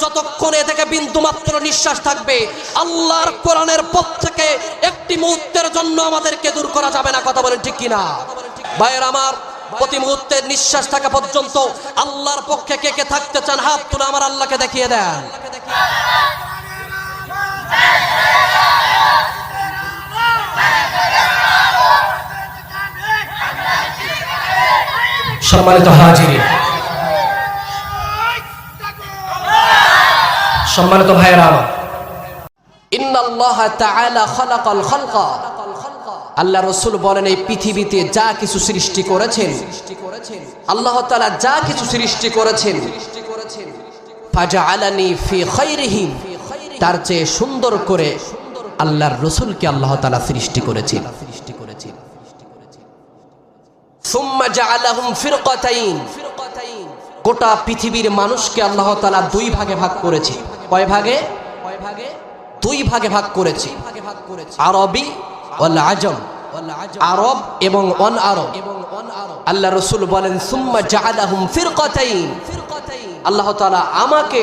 যতক্ষণ এ থেকে বিন্দু মাত্র নিঃশ্বাস থাকবে আল্লাহর কোরআনের পথ থেকে একটি মুহূর্তের জন্য আমাদেরকে দূর করা যাবে না। কথা বলেন ঠিক কিনা? ভাইয়ের আমার, প্রতি মুহূর্তের নিঃশ্বাস থাকা পর্যন্ত আল্লাহর পক্ষে কে কে থাকতে চান হাত তুলে আমার আল্লাহকে দেখিয়ে দেন। সম্মানিত হাজিরিন, সম্মানিত ভাইয়েরা আমার, ইন্নাল্লাহা তাআলা খালাকাল খালকা, আল্লাহ রাসূল বলেন এই পৃথিবীতে যা কিছু সৃষ্টি করেছেন, আল্লাহ তাআলা যা কিছু সৃষ্টি করেছেন, ফাজআলানি ফি খায়রিহিম, তার চেয়ে সুন্দর করে আল্লাহর রাসূলকে আল্লাহ তাআলা সৃষ্টি করেছেন। সুম্মা জাআলাহুম ফিরকাতাইন, গোটা পৃথিবীর মানুষকে আল্লাহ তাআলা দুই ভাগে ভাগ করেছে। কয় ভাগে? দুই ভাগে ভাগ করেছে, আরবি ওয়াল আজম, আরব এবং অন আরব। আল্লাহ রাসূল বলেন সুম্মা জাআলাহুম ফিরকাতাইন, আল্লাহ তাআলা আমাকে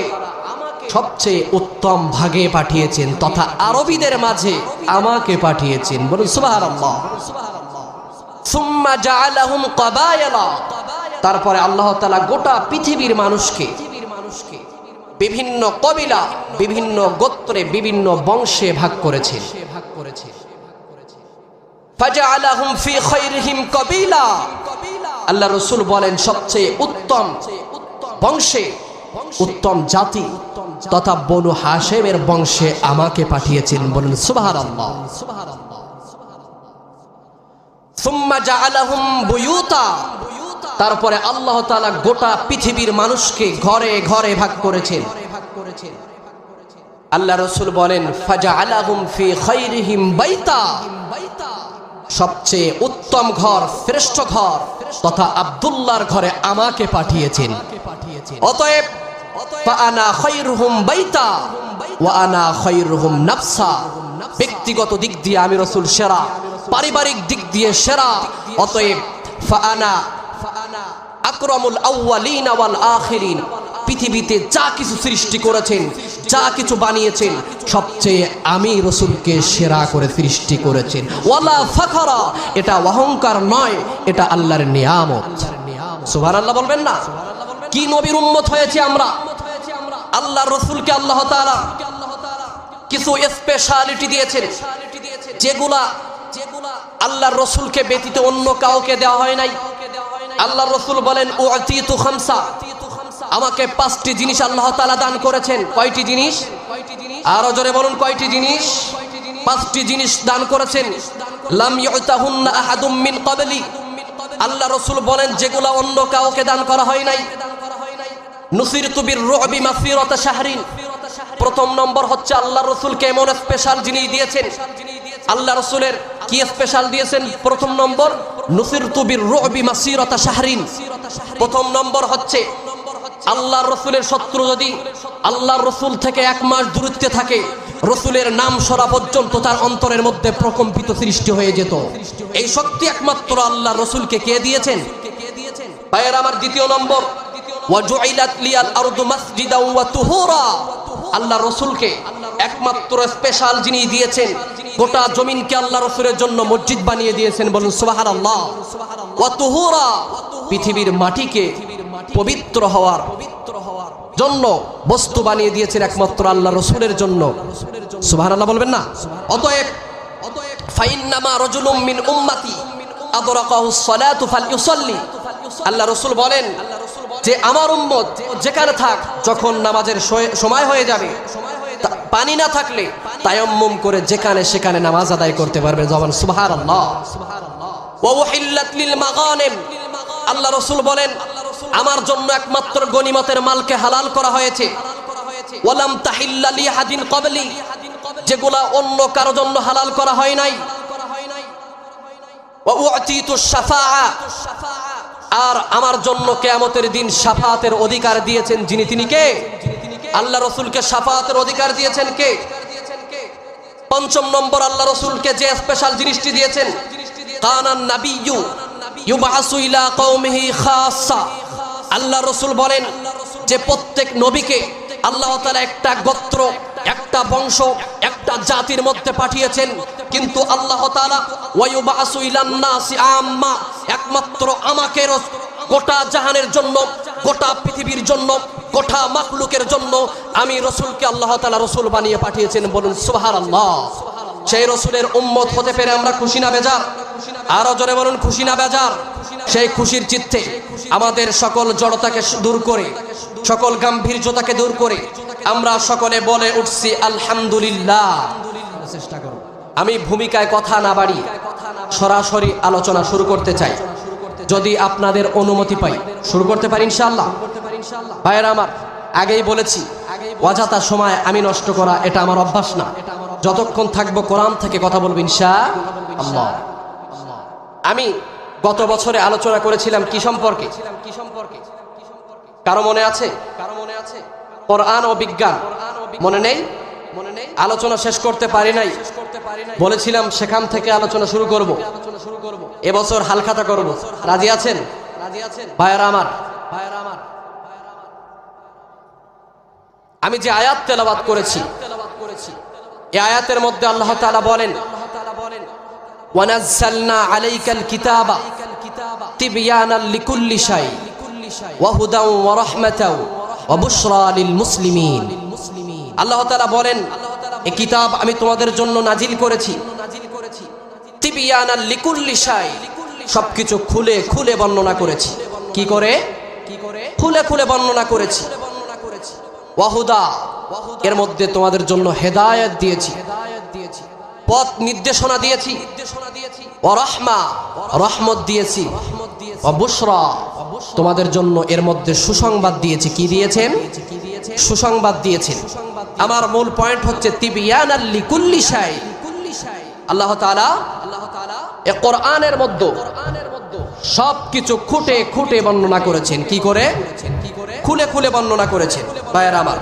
সবচেয়ে উত্তম ভাগে পাঠিয়েছেন তথা আরবীদের মাঝে আমাকে পাঠিয়েছেন। বলুন সুবহানাল্লাহ। সুম্মা জাআলাহুম ক্বাবায়লা, তারপরে আল্লাহ তাআলা গোটা পৃথিবীর মানুষকে বিভিন্ন কবিলা, বিভিন্ন গোত্রে, বিভিন্ন বংশে ভাগ করেছেন। ফাজআলাহুম ফি খায়রিহিম কবিলা, আল্লাহ রাসূল বলেন সবচেয়ে উত্তম বংশে, উত্তম জাতি তথা বনু হাশেমের বংশে আমাকে পাঠিয়েছেন। বলেন সুবহানাল্লাহ। সুম্মা জাআলাহুম বুয়ুতা, তারপরে আল্লাহ তাআলা গোটা পৃথিবীর মানুষকে ঘরে ঘরে ভাগ করেছেন। আল্লাহ রাসূল বলেন ফাজআলাহুম ফি খায়রিহিম বাইতা, সবচেয়ে উত্তম ঘর, শ্রেষ্ঠ ঘর তথা আব্দুল্লাহর ঘরে আমাকে পাঠিয়েছেন। অতএব ফাআনা খায়রুহুম বাইতা ওয়া আনা খায়রুহুম নাফসা, ব্যক্তিগত দিক দিয়ে আমি রাসূল সেরা, পারিবারিক দিক দিয়ে সেরা। অতএব ফাআনা আকরামুল আউয়ালিন ওয়াল আখিরিন, পৃথিবীতে যা কিছু সৃষ্টি করেছেন, যা কিছু বানিয়েছেন, সবচেয়ে আমি রাসূলকে সেরা করে সৃষ্টি করেছেন। ওয়ালা ফাখরা, এটা অহংকার নয়, এটা আল্লাহর নিয়ামত। সুবহানাল্লাহ বলবেন না? কি নবীর উম্মত হয়েছে আমরা। আল্লাহর রাসূলকে আল্লাহ তাআলা কিছু স্পেশালিটি দিয়েছেন, যেগুলা আল্লাহর রাসূলকে ব্যতীত অন্য কাউকে দেওয়া হয় নাই। আল্লাহর রাসূল বলেন উআতিতু খামসা, আমাকে 5টি জিনিস আল্লাহ তাআলা দান করেছেন। কয়টি জিনিস? আরো জোরে বলুন, কয়টি জিনিস? 5টি জিনিস দান করেছেন। লাম ইউতাহুন্না আহাদুম মিন ক্বাবলি, আল্লাহ রাসূল বলেন যেগুলা অন্য কাউকে দান করা হয় নাই। নুসিরতু বির-রু'বি মাসিরাতা শাহরিন, প্রথম নম্বর হচ্ছে আল্লাহর রাসূলকে এমন স্পেশাল জিনিস দিয়েছেন। আল্লাহ রাসূলের কি স্পেশাল দিয়েছেন? প্রথম নম্বর নুসিরতু বির-রু'বি মাসিরাতা শাহরিন, প্রথম নম্বর হচ্ছে আল্লাহর রাসূলের শত্রু যদি আল্লাহর রাসূল থেকে 1 মাস দূরত্বে থাকে, রাসূলের নাম শোনা পর্যন্ত তার অন্তরের মধ্যে প্রকম্পিত সৃষ্টি হয়ে যেত। এই শক্তি একমাত্র আল্লাহর রাসূলকে কে দিয়েছেন? ভাইয়েরা আমার, দ্বিতীয় নম্বর ওয়াজুইলাত লিয়াল আরদু মাসজিদাও ওয়া তুহুরা, আল্লাহর রাসূলকে একমাত্র স্পেশাল জিনিস দিয়েছেন, গোটা জমিনকে আল্লাহর রাসূলের জন্য মসজিদ বানিয়ে দিয়েছেন। বলুন সুবহানাল্লাহ। ওয়া তুহুরা, পৃথিবীর মাটিকে পবিত্র হওয়ার জন্য বস্তু বানিয়ে দিয়েছেন একমাত্র আল্লাহর রাসূলের জন্য। সুবহানাল্লাহ বলবেন না? অতএব ফাইন্নামা রাজুলুম মিন উম্মতি আদরাকাহুস সালাতু ফালইউসাল্লি, আল্লাহর রাসূল বলেন যে আমার উম্মত যেখানে থাক, যখন নামাজের সময় হয়ে যাবে, পানি না থাকলে তায়াম্মুম করে যেখানে সেখানে নামাজ আদায় করতে পারবে। জবান সুবহানাল্লাহ। ওয়া উহিল্লাত লিল মাগানিম, আল্লাহ রাসূল বলেন আমার জন্য একমাত্র গনিমতের মালকে হালাল করা হয়েছে। ওয়ালাম তাহিল্লা লি হাদিন ক্বাবলি, যেগুলা অন্য কারো জন্য হালাল করা হয় নাই। ওয়া উতিতুশ শাফাআ, আর আমার জন্য কিয়ামতের দিন শাফাআতের অধিকার দিয়েছেন যিনি, তিনি কে? আল্লাহ রাসূলকে শাফাআতের অধিকার দিয়েছেন কে? পঞ্চম নম্বর আল্লাহ রাসূলকে যে স্পেশাল জিনিসটি দিয়েছেন, কানান নাবিয়্যু ইউবআসু ইলা কওমিহি খাসসা, আল্লাহ রাসূল বলেন যে প্রত্যেক নবীকে আল্লাহ তাআলা একটা গোত্র, একটা বংশ, একটা জাতির মধ্যে পাঠিয়েছেন, কিন্তু আল্লাহ তাআলা ওয়ায়ুবাসু ইলান নাসি আম্মা, একমাত্র আমাকে গোটা জাহানের জন্য, গোটা পৃথিবীর জন্য, গোটা মাখলুকের জন্য আমি রসুলকে আল্লাহ তাআলা রসুল বানিয়ে পাঠিয়েছেন। বলুন সুবহানাল্লাহ। সেই রসুলের উম্মত হতে পেরে আমরা খুশি না বেজার? আরো জোরে বলুন খুশি না বেজার? সেই খুশির চিত্তে আমাদের সকল জড়তাকে দূর করে, সকল গাম্ভীর্যতাকে দূর করে আমরা সকলে বলে উঠছি আলহামদুলিল্লাহ। চেষ্টা করব। আমি ভূমিকায় কথা না বাড়ি সরাসরি আলোচনা শুরু করতে চাই, যদি আপনাদের অনুমতি পাই। শুরু করতে পারি ইনশাআল্লাহ? ভাইয়েরা আমার, আগেই বলেছি অযথা সময় আমি নষ্ট করা এটা আমার অভ্যাস না। যতক্ষণ থাকবো কোরআন থেকে কথা বলবো ইনশাআল্লাহ। আমি গত বছরে আলোচনা করেছিলাম কি সম্পর্কে? কারো মনে আছে? কোরআন ও বিজ্ঞান মনে নেই? আলোচনা শেষ করতে পারি নাই। বলেছিলাম সেখান থেকে আলোচনা শুরু করব। এবছর হালখাতা করব। রাজি আছেন ভাইয়েরা আমার? আমি যে আয়াত তেলাওয়াত করেছি, এই আয়াতের মধ্যে আল্লাহ তাআলা বলেন ওয়ানাজ্জালনা আলাইকাল কিতাবা তিবয়ানাল লিকুল্লি শাই ওয়া হুদাও ওয়া রাহমাতাও ওয়া বুশরা লিল মুসলিমিন। আল্লাহ তাআলা বলেন এই কিতাব আমি তোমাদের জন্য নাজিল করেছি তিবয়ানাল লিকুল্লি শাই, সবকিছু খুলে খুলে বর্ণনা করেছি। কি করে? খুলে খুলে বর্ণনা করেছি। ওয়াহুদা, এর মধ্যে তোমাদের জন্য হেদায়েত দিয়েছি, পথ নির্দেশনা দিয়েছি। ওয়ারাহমা, রহমত দিয়েছি। ওয়াবুশরা, তোমাদের জন্য এর মধ্যে সুসংবাদ দিয়েছি। কি দিয়েছেন? সুসংবাদ দিয়েছেন। আমার মূল পয়েন্ট হচ্ছে তিবয়ানাল লিকুল্লি শাই। আল্লাহ তাআলা এই কোরআনের মধ্যে সবকিছু খুঁটে খুঁটে বর্ণনা করেছেন। কি করে? খুলে খুলে বর্ণনা করেছেন। ভাইয়েরা আমার,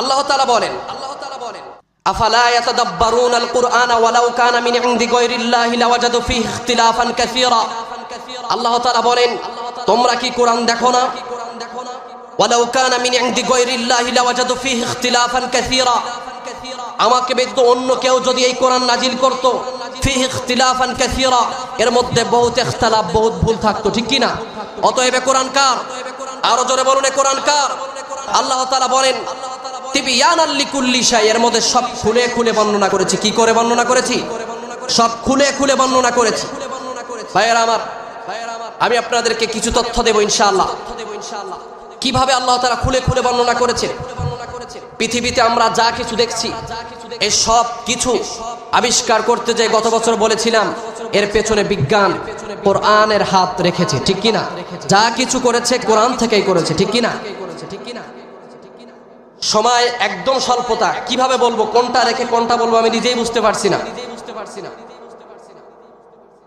আল্লাহ তাআলা বলেন আফালা ইয়াতাদাব্বারুনাল কুরআনা ওয়ালাউ কানা মিন ইনদি গায়রিল্লাহি লাওয়াজাদু ফীহি ইখতিলাফান কাসীরা। আল্লাহ তাআলা বলেন তোমরা কি কোরআন দেখো না? ওয়ালাউ কানা মিন ইনদি গায়রিল্লাহি লাওয়াজাদু ফীহি ইখতিলাফান কাসীরা, আমাকে ব্যতীত অন্য কেউ যদি এই কোরআন নাজিল করত, ফীহি ইখতিলাফান কাসীরা, এর মধ্যে বহুত ইখতিলাফ, বহুত ভুল থাকতো, ঠিক কি না? অতএব কোরআন কার? আরো জোরে বলুন কোরআন কার? আল্লাহ তাআলা বলেন তিবয়ানাল লিকুল্লি শাই, এর মধ্যে সব খুলে খুলে বর্ণনা করেছি। কি করে বর্ণনা করেছি? সব খুলে খুলে বর্ণনা করেছি। ভাইয়েরা আমার, আমি আপনাদেরকে কিছু তথ্য দেব ইনশাআল্লাহ। কিভাবে আল্লাহ তাআলা খুলে খুলে বর্ণনা করেছেন। পৃথিবীতে আমরা যা কিছু দেখছি, এই সব কিছু আবিষ্কার করতে যে গত বছর বলেছিলাম এর পেছনে বিজ্ঞান কোরআনের হাত রেখেছে, ঠিক কি না? যা কিছু করেছে কোরআন থেকেই করেছে, ঠিক কি না? সময় একদম স্বল্পতা, কিভাবে বলবো, কোনটা রেখে কোনটা বলবো আমি নিজেই বুঝতে পারছি না।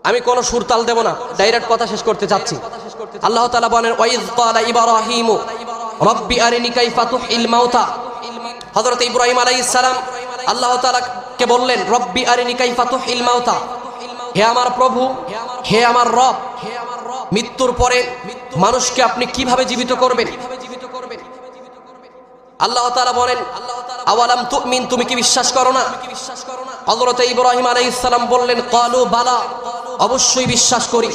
আমি কোনো সুরতাল দেব না, ডাইরেক্ট কথা শেষ করতে চাচ্ছি। আল্লাহ তাআলা বলেন ওয়াইজ ক্বালা ইব্রাহিমু রব্বি আরিনি কাইফা তুহিল মাউতা। হযরত ইব্রাহিম আলাইহিস সালাম আল্লাহ তাআলাকে বললেন রব্বি আরিনি কাইফা তুহিল মাউতা, হে আমার প্রভু, হে আমার রব, মৃত্যুর পরে মানুষকে আপনি কিভাবে জীবিত করবেন? আল্লাহ তাআলা বলেন আওয়ালাম তুমিন, তুমি কি বিশ্বাস করো না? হযরত ইব্রাহিম আলাইহিস সালাম বললেন ক্বালু বালা, অবশ্যই বিশ্বাস করি।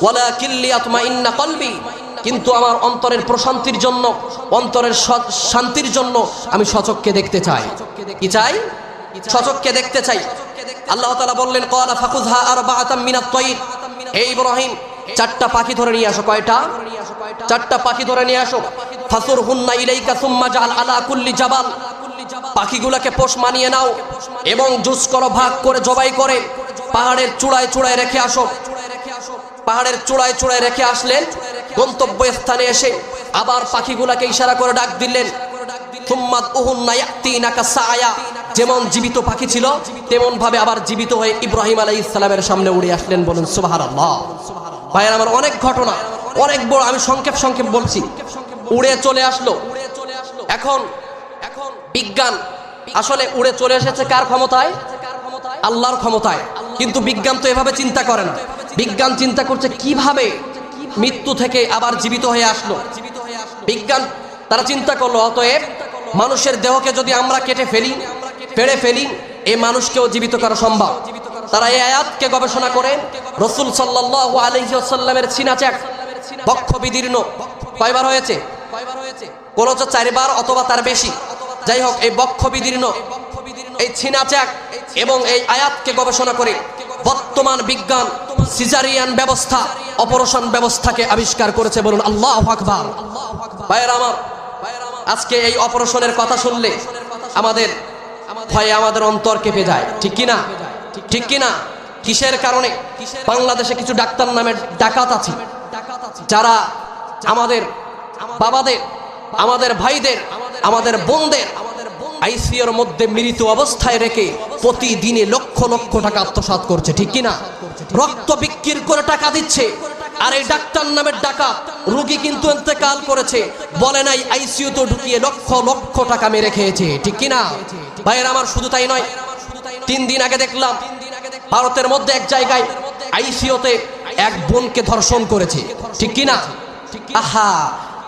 ওয়ালাকিন লিয়াতমাইন্না কলবি, কিন্তু আমার অন্তরের প্রশান্তির জন্য, অন্তরের শান্তির জন্য আমি সচক্ষে দেখতে চাই। কি চাই? সচক্ষে দেখতে চাই। আল্লাহ তাআলা বললেন ক্বালা ফাকুযহা আরবাআতাম মিনাত তায়র, হে ইব্রাহিম চারটা পাখি ধরে নিয়ে আসো। কয়টা? চারটা পাখি ধরে নিয়ে আসো। ফাসুরহুন্না ইলাইকা সুম্মা জাআল আলা কুল্লি জাবাল, পাখিগুলোকে পোষ মানিয়ে নাও এবং জুস করো, ভাগ করে জবাই করে পাহাড়ের চূড়ায় চূড়ায় রেখে আসো। পাহাড়ের চূড়ায় চূড়ায় রেখে আসলেন, গন্তব্য স্থানে এসে আবার পাখিগুলোকে ইশারা করে ডাক দিলেন সুম্মা উহুন্না ইয়াতিনাকা সায়া, যেমন জীবিত পাখি ছিল তেমন ভাবে আবার জীবিত হয়ে ইব্রাহিম আলাইহিস সালামের সামনে উড়ে আসলেন। বলুন সুবহানাল্লাহ। ভাইয়েরা আমার, অনেক ঘটনা, অনেক বড়, আমি সংক্ষেপ বলছি। উড়ে চলে আসলো। এখন বিজ্ঞান আসলে উড়ে চলে এসেছে কার ক্ষমতায়? আল্লাহর ক্ষমতায়। কিন্তু বিজ্ঞান তো এভাবে চিন্তা করে না। বিজ্ঞান চিন্তা করছে কিভাবে মৃত্যু থেকে আবার জীবিত হয়ে আসলো। বিজ্ঞান তারা চিন্তা করলো অতএব মানুষের দেহকে যদি আমরা কেটে ফেলি, পেড়ে ফেলি, এই মানুষকেও জীবিত করা সম্ভব। তারা এই আয়াতকে গবেষণা করে রাসূল সাল্লাল্লাহু আলাইহি ওয়াসাল্লামের সিনা চাক বক্ষ বিদীর্ণ কয়বার হয়েছে? কোন হচ্ছে 4 বার অথবা তার বেশি। যাই হোক, এই বক্ষ বিদীর্ণ, এই সিনা চাক এবং এই আয়াতকে গবেষণা করে বর্তমান বিজ্ঞান সিজারিয়ান ব্যবস্থা, অপারেশন ব্যবস্থাকে আবিষ্কার করেছে। বলুন আল্লাহু আকবার। ভাইয়েরা আমার, আজকে এই অপারেশনের কথা শুনলে আমাদের ভয়ে আমাদের অন্তর কেঁপে যায়, ঠিক কি না? ঠিক কি না? কিসের কারণে? বাংলাদেশে কিছু ডাক্তার নামের ডাকাত আছে যারা আমাদের বাবাদের, আমাদের ভাইদের, আমাদের বোনদের আইসিইউর মধ্যে মৃত অবস্থায় রেখে প্রতিদিনে লক্ষ লক্ষ টাকা আত্মসাৎ করছে, ঠিক কি না? রক্ত বিক্রি করে টাকা দিচ্ছে। আর এই ডাক্তার নামের ডাকাত রোগী কিন্তু ইন্তেকাল করেছে, বলে নাই আইসিইউতে ঢুকিয়ে লক্ষ লক্ষ টাকা মেরে খেয়েছে, ঠিক কি না? ভাইয়েরা আমার, শুধু তাই নয়, 3 দিন আগে দেখলাম ভারতের মধ্যে এক জায়গায় আইসিইউতে এক বোনকে ধর্ষণ করেছে, ঠিক কি না? আহা,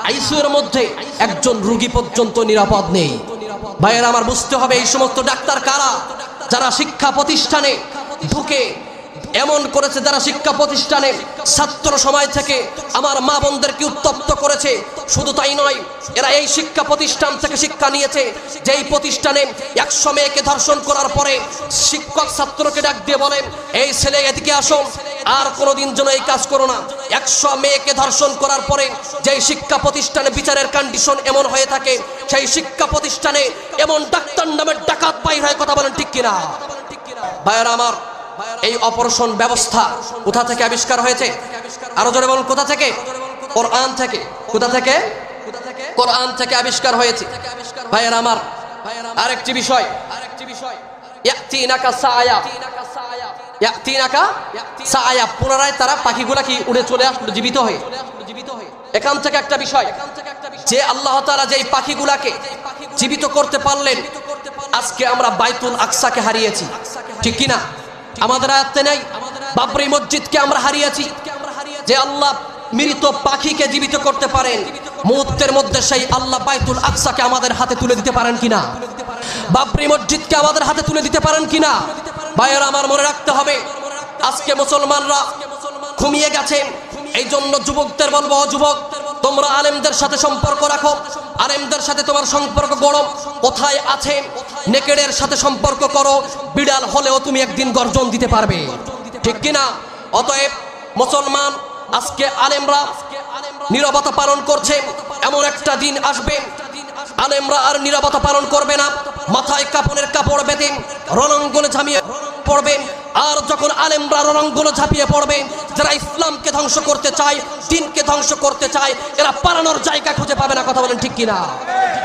আইসিইউর মধ্যে একজন রোগী পর্যন্ত নিরাপদ নেই। ভাইয়েরা আমার, বুঝতে হবে এই সমস্ত ডাক্তার কারা? যারা শিক্ষা প্রতিষ্ঠানে ঢুকে এমন করেছে, যারা শিক্ষা প্রতিষ্ঠানে ছাত্র সময় থেকে আমার মা বোনদেরকে উত্তপ্ত করেছে। শুধু তাই নয়, এরা এই শিক্ষা প্রতিষ্ঠান থেকে শিক্ষা নিয়েছে যেই প্রতিষ্ঠানে 100 মেয়েকে ধর্ষণ করার পরে শিক্ষক ছাত্রকে ডাক দিয়ে বলেন, এই ছেলে এদিকে আসো, আর কোনোদিন যেন এই কাজ করো না। 100 মেয়েকে ধর্ষণ করার পরে যেই শিক্ষা প্রতিষ্ঠানে বিচারের কন্ডিশন এমন হয়ে থাকে, সেই শিক্ষা প্রতিষ্ঠানে এমন ডাক্তার নামের ডাকাত বাইর হয়, কথা বলেন ঠিক কিনা? ভাইয়েরা আমার, এই অপারেশন ব্যবস্থা কোথা থেকে আবিষ্কার হয়েছে? আরো জোরে বলুন, কোথা থেকে? কোরআন থেকে। কোথা থেকে? কোরআন থেকে আবিষ্কার হয়েছে। ভাইয়েরা আমার, আরেকটি বিষয়, ইয়াতিনাকা সায়া, ইয়াতিনাকা সায়া, পুনরায় তারা পাখিগুলা কি উড়ে চলে আসলো জীবিত হয়ে। এখান থেকে একটা বিষয়, যে আল্লাহ তাআলা যেই পাখিগুলাকে জীবিত করতে পারলেন, আজকে আমরা বাইতুল আকসাকে হারিয়েছি, ঠিক কি না? আমাদের আয়াতে নেই বাবরি মসজিদকে আমরা হারিয়েছি। যে আল্লাহ মৃত পাখিকে জীবিত করতে পারেন, মুহূর্তের মধ্যে সেই আল্লাহ বাইতুল আকসাকে আমাদের হাতে তুলে দিতে পারেন কিনা? বাবরি মসজিদকে আমাদের হাতে তুলে দিতে পারেন কিনা? ভাইয়েরা আমার, মনে রাখতে হবে আজকে মুসলমানরা ঘুমিয়ে গেছে। এই জন্য যুবকদের বলবো, যুবক তোমরা আলেমদের সাথে সম্পর্ক রাখো, আলেমদের সাথে তোমার সম্পর্ক গড়ো। কোথায় আছে নেকেডের সাথে সম্পর্ক করো, বিড়াল হলেও তুমি একদিন গর্জন দিতে পারবে, ঠিক কিনা? অতএব মুসলমান, আজকে আলেমরা নীরবতা পালন করছে, এমন একটা দিন আসবে আলেমরা আর নীরবতা পালন করবে না, মাথায় কাপড়ের কাপড় বেঁধে রণাঙ্গনে ঝাঁপিয়ে পড়বে। আর যখন আলেমরা রণাঙ্গনে ঝাঁপিয়ে পড়বে, যারা ইসলামকে ধ্বংস করতে চায়, দ্বীনকে ধ্বংস করতে চায়, এরা পালানোর জায়গা খুঁজে পাবে না, কথা বলেন ঠিক কিনা?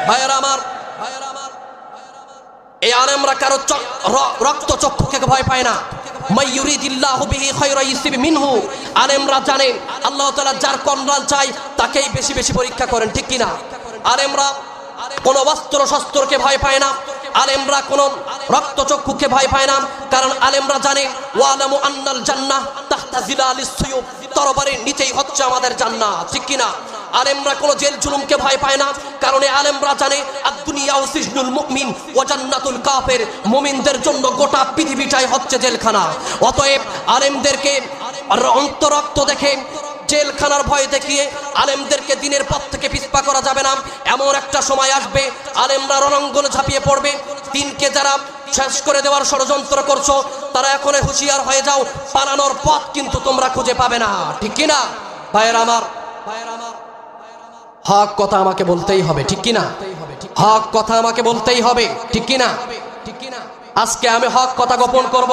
ভাইয়েরা আমার, এই আলেমরা কারো রক্ত চক্ষুকে ভয় পায় না। মাই ইউরিদিল্লাহু বিহি খায়রান ইউসিব মিনহু, আলেমরা জানেন আল্লাহ তাআলা যার কল্যাণ চায় তাকেই বেশি বেশি পরীক্ষা করেন, ঠিক কিনা? আলেমরা কোন অস্ত্র শস্ত্রকে ভয় পায় না, আলেমরা কোন রক্ত চক্ষুকে ভয় পায় না, কারণ আলেমরা জানে ওয়ালামু আন্নাল জান্নাহ তাহতা জিলালিস সুয়ুফ, তরবারির নিচেই হচ্ছে আমাদের জান্নাত, ঠিক কিনা? আলেমরা কোন জেল জুলুমকে ভয় পায় না, কারণ আলেমরা জানে আদ-দুনিয়া সিজনুল মুমিন ওয়া জান্নাতুল কাফির, মুমিনদের জন্য গোটা পৃথিবীটাই হচ্ছে জেলখানা। অতএব আলেমদেরকে অন্তরক্ত দেখে, জেলখানার ভয় দেখিয়ে আলেমদেরকে দিনের পথ থেকে পিছপা করা যাবে না। এমন একটা সময় আসবে আলেমরা রণাঙ্গনে ঝাঁপিয়ে পড়বে। দিনকে যারা শেষ করে দেওয়ার ষড়যন্ত্র করছো, তারা এখন হুঁশিয়ার হয়ে যাও, পালানোর পথ কিন্তু তোমরা খুঁজে পাবে না, ঠিক কিনা? ভাইয়েরা আমার, হক কথা আমাকে বলতেই হবে, ঠিক কিনা? হক কথা আমাকে বলতেই হবে, ঠিক কিনা? আজকে আমি হক কথা গোপন করব,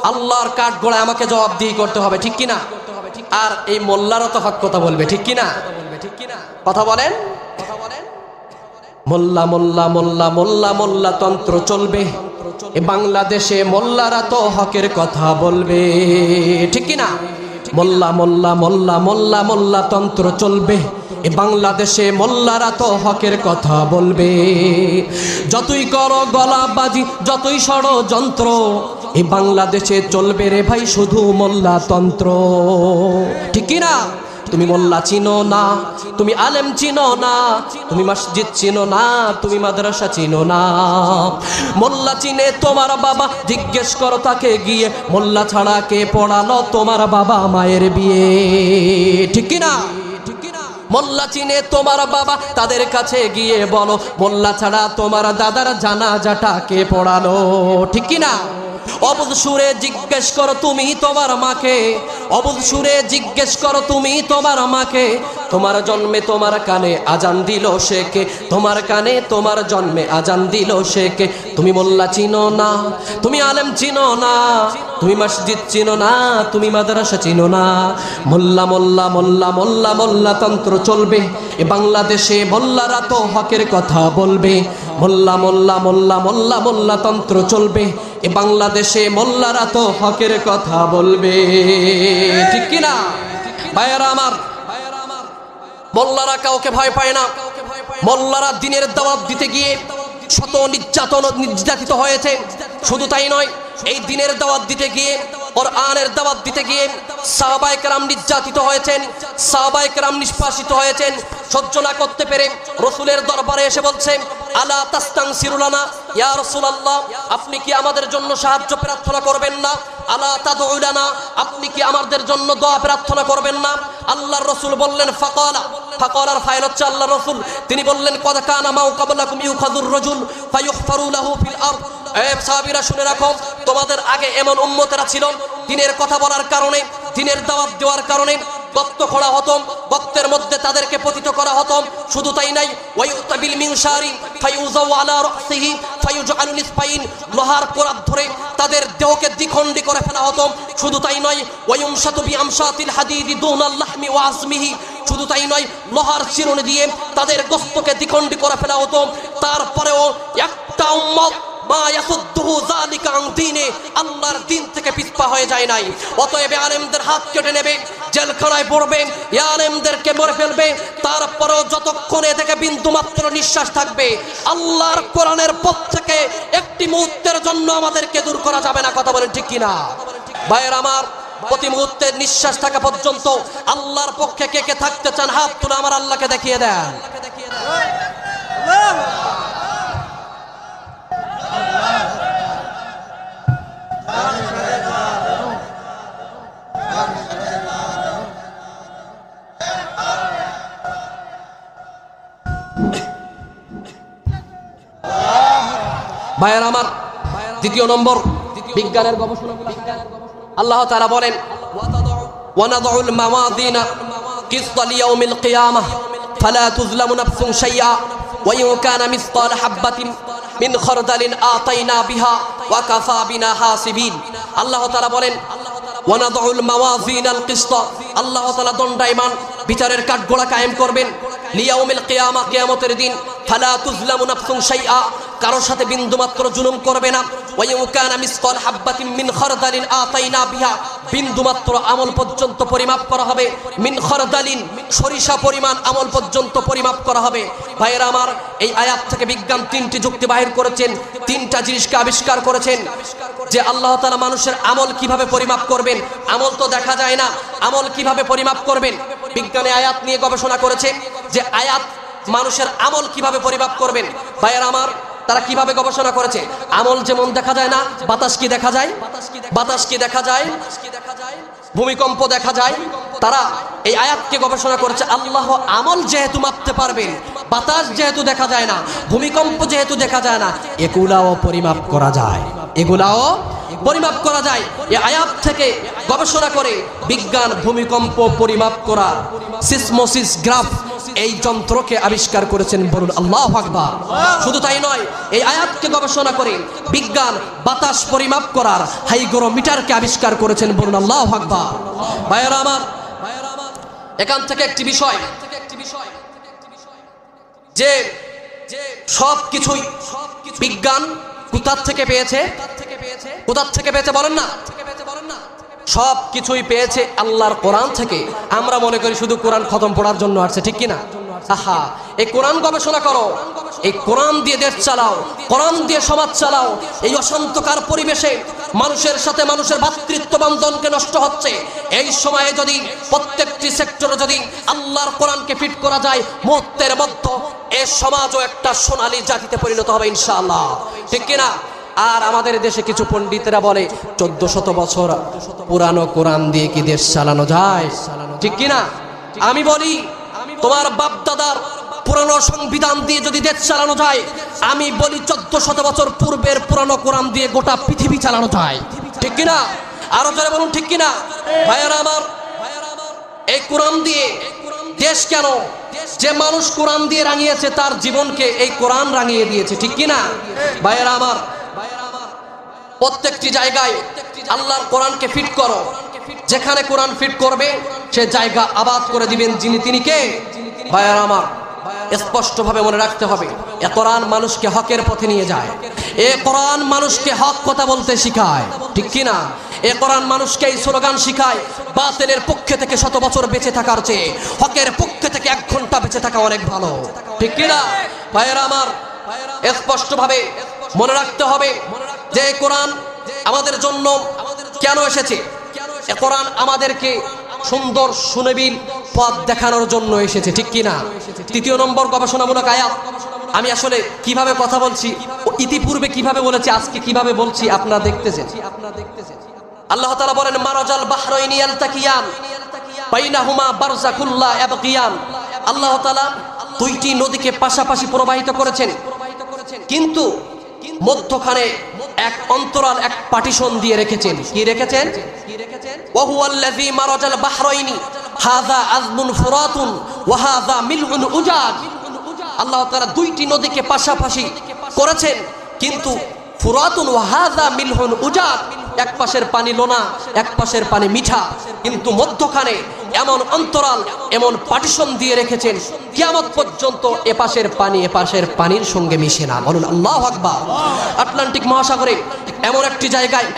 আল্লাহর কাঠ গড়ায় আমাকে জবাবদিহি করতে হবে, ঠিক কিনা? আর এই মোল্লারও তো হক কথা বলবে, ঠিক কিনা? কথা বলেন। মোল্লা মোল্লা মোল্লা মোল্লা মোল্লা তন্ত্র চলবে এ বাংলাদেশে, মোল্লারা তো হকের কথা বলবে, ঠিক কিনা? মোল্লা মোল্লা মোল্লা মোল্লা মোল্লা তন্ত্র চলবে এ বাংলাদেশে, মোল্লারা তো হকের কথা বলবে। যতই করো গলাবাজি, যতই ষড়যন্ত্র, এই বাংলাদেশে চলবে রে ভাই শুধু মোল্লা তন্ত্র, ঠিক কিনা? তুমি মোল্লা চিনো না, তুমি আলেম চিনো না, তুমি মসজিদ চিনো না, তুমি মাদ্রাসা চিনো না। মোল্লা চিনে তোমার বাবা, জিজ্ঞেস করো তাকে গিয়ে, মোল্লা ছাড়া কে পড়ালো তোমার বাবা মায়ের বিয়ে? ঠিক কিনা? মোল্লা চিনে তোমার বাবা, তাদের কাছে গিয়ে বলো, মোল্লা ছাড়া তোমার দাদার জানাজাটা কে পড়ালো? ঠিক কিনা? অবুঝ সুরে জিজ্ঞেস করো তুমি তোমার মাকে, অবুঝ সুরে জিজ্ঞেস করো তুমি তোমার মাকে, তোমার জন্মে তোমার কানে আজান দিল সে কে? তোমার কানে তোমার জন্মে আজান দিল সে কে? তুমি মোল্লা চিনো না, তুমি আলেম চিনো না, তুমি মসজিদ চিনো না, তুমি মাদ্রাসা চিনো না। মোল্লা মোল্লা মোল্লা মোল্লা মোল্লা তন্ত্র চলবে এ বাংলাদেশে, মোল্লারা তো হকের কথা বলবে। মোল্লা মোল্লা মোল্লা মোল্লা মোল্লা তন্ত্র চলবে এ বাংলাদেশে, মোল্লারা তো হকের কথা বলবে। ঠিক কিনা ভাইয়ারা আমার? মোল্লারা কাউকে ভয় পায় না। মোল্লারা দিনের দাওয়াত দিতে গিয়ে শত নির্যাতিত হয়েছে। শুধু তাই নয়, এই দিনের দাওয়াত দিতে গিয়ে, কোরআনের দাওয়াত দিতে গিয়ে সাহাবায়ে কেরাম নির্যাতিত হয়েছেন, সাহাবায়ে কেরাম নিষ্পাসিত হয়েছেন। সহ্য না করতে পেরে রাসূলের দরবারে এসে বলছেন, আলা তাস্তানসিরুলানা ইয়া রাসূলুল্লাহ, আপনি কি আমাদের জন্য সাহায্য প্রার্থনা করবেন না? আলা তাদউলানা, আপনি কি আমাদের জন্য দোয়া প্রার্থনা করবেন না? আল্লাহর রাসূল বললেন ফাকালা, ফাকালার ফাইল হচ্ছে আল্লাহর রাসূল, তিনি বললেন কদ কানা মাউ ক্বাবলাকুম ইউখাযুর রাজুল ফায়ুগফারু লাহু ফিল আরদ। সাহাবীরা শুনে রাখো, তোমাদের আগে এমন উম্মতেরা ছিল, দ্বীনের কথা বলার কারণে, দ্বীনের দাওয়াত দেওয়ার কারণে গর্ত খোঁড়া হতো, গর্তের মধ্যে তাদেরকে পতিত করা হতো। শুধু তাই নাই, ওয়ায়ুতাবিল মিনশারি ফায়ুযাউ আলা রাসিহি ফায়ুজআলু নিসফাইন, লোহার কোরাত ধরে তাদের দেহকে দ্বিখণ্ডি করে ফেলা হতো। শুধু তাই নয়, ওয়ায়ুমশাতু বিআমশাতিল হাদিদি দুনাল লাহমি ওয়া আজমিহি, শুধু তাই নয়, লোহার চিরুনি দিয়ে তাদের গোশতকে দ্বিখণ্ডি করে ফেলা হতো। তারপরেও একটা উম্মত আল্লাহর দিন থেকে পিছপা হয়ে যায় নাই। অতএব আলেমদের হাত কেটে নেবে, জেলখানায় পড়বে, আলেমদেরকে মেরে ফেলবে। তারপরেও যতক্ষণ এ থেকে বিন্দু মাত্র নিঃশ্বাস থাকবে, আল্লাহর কোরআনের পথ থেকে একটি মুহূর্তের জন্য আমাদেরকে দূর করা যাবে না। কথা বলেন ঠিক কিনা ভাইয়ের আমার? প্রতি মুহূর্তের নিঃশ্বাস থাকা পর্যন্ত আল্লাহর পক্ষে কে কে থাকতে চান হাত তুলে আমার আল্লাহকে দেখিয়ে দেন। ভাইয়ের আমার, দ্বিতীয় নম্বর বিজ্ঞানের গবেষণা। আল্লাহ তাআলা বলেন, ওয়ানাদউল মাওয়াযিনা কিসতা লিয়াউমিল কিয়ামাহ ফালা তুযলামু নাফসুন শাইআ ওয়া ইন কানা মিসকাল হাববাতিন মিন খারদালিন আতাইনা বিহা ওয়া কাফা বিনা হাসিবিন। আল্লাহ তাআলা বলেন, ওয়ানাদউল মাওয়াযিনাল কিসতা, আল্লাহ তাআলা দণ্ডায়মান বিচারের কাঠগড়া কায়েম করবেন লিয়াউমিল কিয়ামা, কিয়ামতের দিন। ফালা তুযলামু নাফসুন শাইআ, কারোর সাথে বিন্দুমাত্র জুলুম করবে না। ওয়া ইন কানা মিসকাল হাববাতিন মিন খারদালিন আতাইনা বিহা, বিন্দুমাত্র আমল পর্যন্ত পরিমাপ করা হবে। মিন খারদালিন, সরিষা পরিমাণ আমল পর্যন্ত পরিমাপ করা হবে। ভাইয়েরা আমার, এই আয়াত থেকে বিজ্ঞান তিনটি যুক্তি বাহির করেছেন, তিনটা জিনিসকে আবিষ্কার করেছেন যে আল্লাহ তাআলা মানুষের আমল কিভাবে পরিমাপ করবেন। আমল তো দেখা যায় না, আমল কিভাবে পরিমাপ করবেন? বিজ্ঞানে আয়াত নিয়ে গবেষণা করেছে যে আয়াত মানুষের আমল কিভাবে পরিমাপ করবেন। ভাইয়েরা আমার, তারা কিভাবে গবেষণা করেছে? আমল যেমন দেখা যায় না, বাতাস কি দেখা যায়? বাতাস কি দেখা যায়? ভূমিকম্প দেখা যায়। তারা এই আয়াতকে গবেষণা করেছে, আল্লাহ আমল যেহেতু মাপতে পারবেন, বাতাস যেহেতু দেখা যায় না, ভূমিকম্প যেহেতু দেখা যায় না, এগুলাও পরিমাপ করা যায়, এগুলাও পরিমাপ করা যায়। এই আয়াত থেকে গবেষণা করে বিজ্ঞান ভূমিকম্প পরিমাপ করার সিসমোসিস গ্রাফ, এই যন্ত্রকে আবিষ্কার করেছেন। বলুন আল্লাহু আকবার। শুধু তাই নয়, এই আয়াতকে গবেষণা করে বিজ্ঞান বাতাস পরিমাপ করার হাইগ্রোমিটারকে আবিষ্কার করেছেন। বলুন আল্লাহু আকবার। ভাইয়েরা আমার, এখান থেকে একটি বিষয় যে সব কিছুই বিজ্ঞান কোথা থেকে পেয়েছে? কোথা থেকে পেয়েছে বলেন না? সব কিছুই পেয়েছে আল্লাহর কোরআন থেকে। আমরা মনে করি শুধু কোরআন খতম পড়ার জন্য আসছে, ঠিক কিনা? আহা, এই কোরআন গবেষণা করো, এই কোরআন দিয়ে দেশ চালাও, কোরআন দিয়ে সমাজ চালাও। এই অশান্তকার পরিবেশে মানুষের সাথে মানুষের ভ্রাতৃত্ব বন্ধনকে নষ্ট হচ্ছে। এই সময়ে যদি প্রত্যেকটি সেক্টরে যদি আল্লাহর কোরআনকে ফিট করা যায়, মুহূর্তের মধ্যে এই সমাজও একটা সোনালী জাতিতে পরিণত হবে ইনশাআল্লাহ, ঠিক কিনা? আর আমাদের দেশে কিছু পণ্ডিতেরা বলে 1400 বছর পুরানো কোরআন দিয়ে কি দেশ চালানো যায়, ঠিক কিনা? আমি বলি তোমার বাপ দাদার পুরানো সংবিধান দিয়ে যদি দেশ চালানো যায়, আমি বলি 1400 বছর পূর্বের পুরানো কোরআন দিয়ে গোটা পৃথিবী চালানো যায়, ঠিক কিনা? আরো জোরে বলুন ঠিক কিনা? ভাইয়ারা আমার, এই কোরআন দিয়ে দেশ কেন? যে মানুষ কোরআন দিয়ে রাঙিয়েছে তার জীবনকে এই কোরআন রাঙিয়ে দিয়েছে, ঠিক কিনা? ভাইয়ারা আমার, প্রত্যেকটি জায়গায় আল্লাহর কোরআনকে ফিট করো। যেখানে কোরআন ফিট করবে সে জায়গা আবাদ করে দিবেন যিনি, তিনি কে? ভাইয়ারা আমার, স্পষ্টভাবে মনে রাখতে হবে, এ কোরআন মানুষকে হকের পথে নিয়ে যায়। এ কোরআন মানুষকে হক কথা বলতে শিখায়, ঠিক কিনা? এ কোরআন মানুষকে এই স্লোগান শিখায়, বাতিলের পক্ষে থেকে 100 বছর বেঁচে থাকার চেয়ে হকের পক্ষে থেকে 1 ঘন্টা বেঁচে থাকা অনেক ভালো, ঠিক কিনা? ভাইয়ারা আমার, স্পষ্টভাবে মনে রাখতে হবে যে কোরআন আমাদের জন্য কেন এসেছে। এ কোরআন আমাদেরকে সুন্দর সুনিবিড় পথ দেখানোর জন্য এসেছে, ঠিক কিনা? 3 নম্বর গবেষণামূলক আয়াত। আমি আসলে কিভাবে কথা বলছি, ইতিপূর্বে কিভাবে বলেছি, আজকে কিভাবে বলছি আপনারা দেখতেছেন। আল্লাহ তাআলা বলেন মারাজাল বাহরাইনি ইয়ালতাকিয়ান বাইনাহুমা বারযাকুল লা ইয়াবগিয়ান। আল্লাহ তাআলা 2টি নদীকে পাশাপাশি প্রবাহিত করেছেন, কিন্তু মধ্যখানে এক অন্তরাল, এক পার্টিশন দিয়ে রেখেছেন। কি রেখেছেন? ওয়া হুয়াল্লাযী মারাজাল বাহরাইনি হাযা আযবুন ফুরাতুন ওয়া হাযা মিলহুন উজাজ। আল্লাহ তাআলা 2টি নদীকে পাশাপাশি করেছেন, কিন্তু ফুরাতুন ওয়া হাযা মিলহুন উজাজ, এক পাশের পানি লোনা, এক পাশের পানি মিঠা, কিন্তু মধ্যখানে এমন অন্তরাল, এমন পার্টিশন দিয়ে রেখেছেন কিয়ামত পর্যন্ত এ পাশের পানি এ পাশের পানির সঙ্গে মিশে না। বলুন আল্লাহু আকবার। আটলান্টিক মহাসাগরে এমন একটি জায়গায়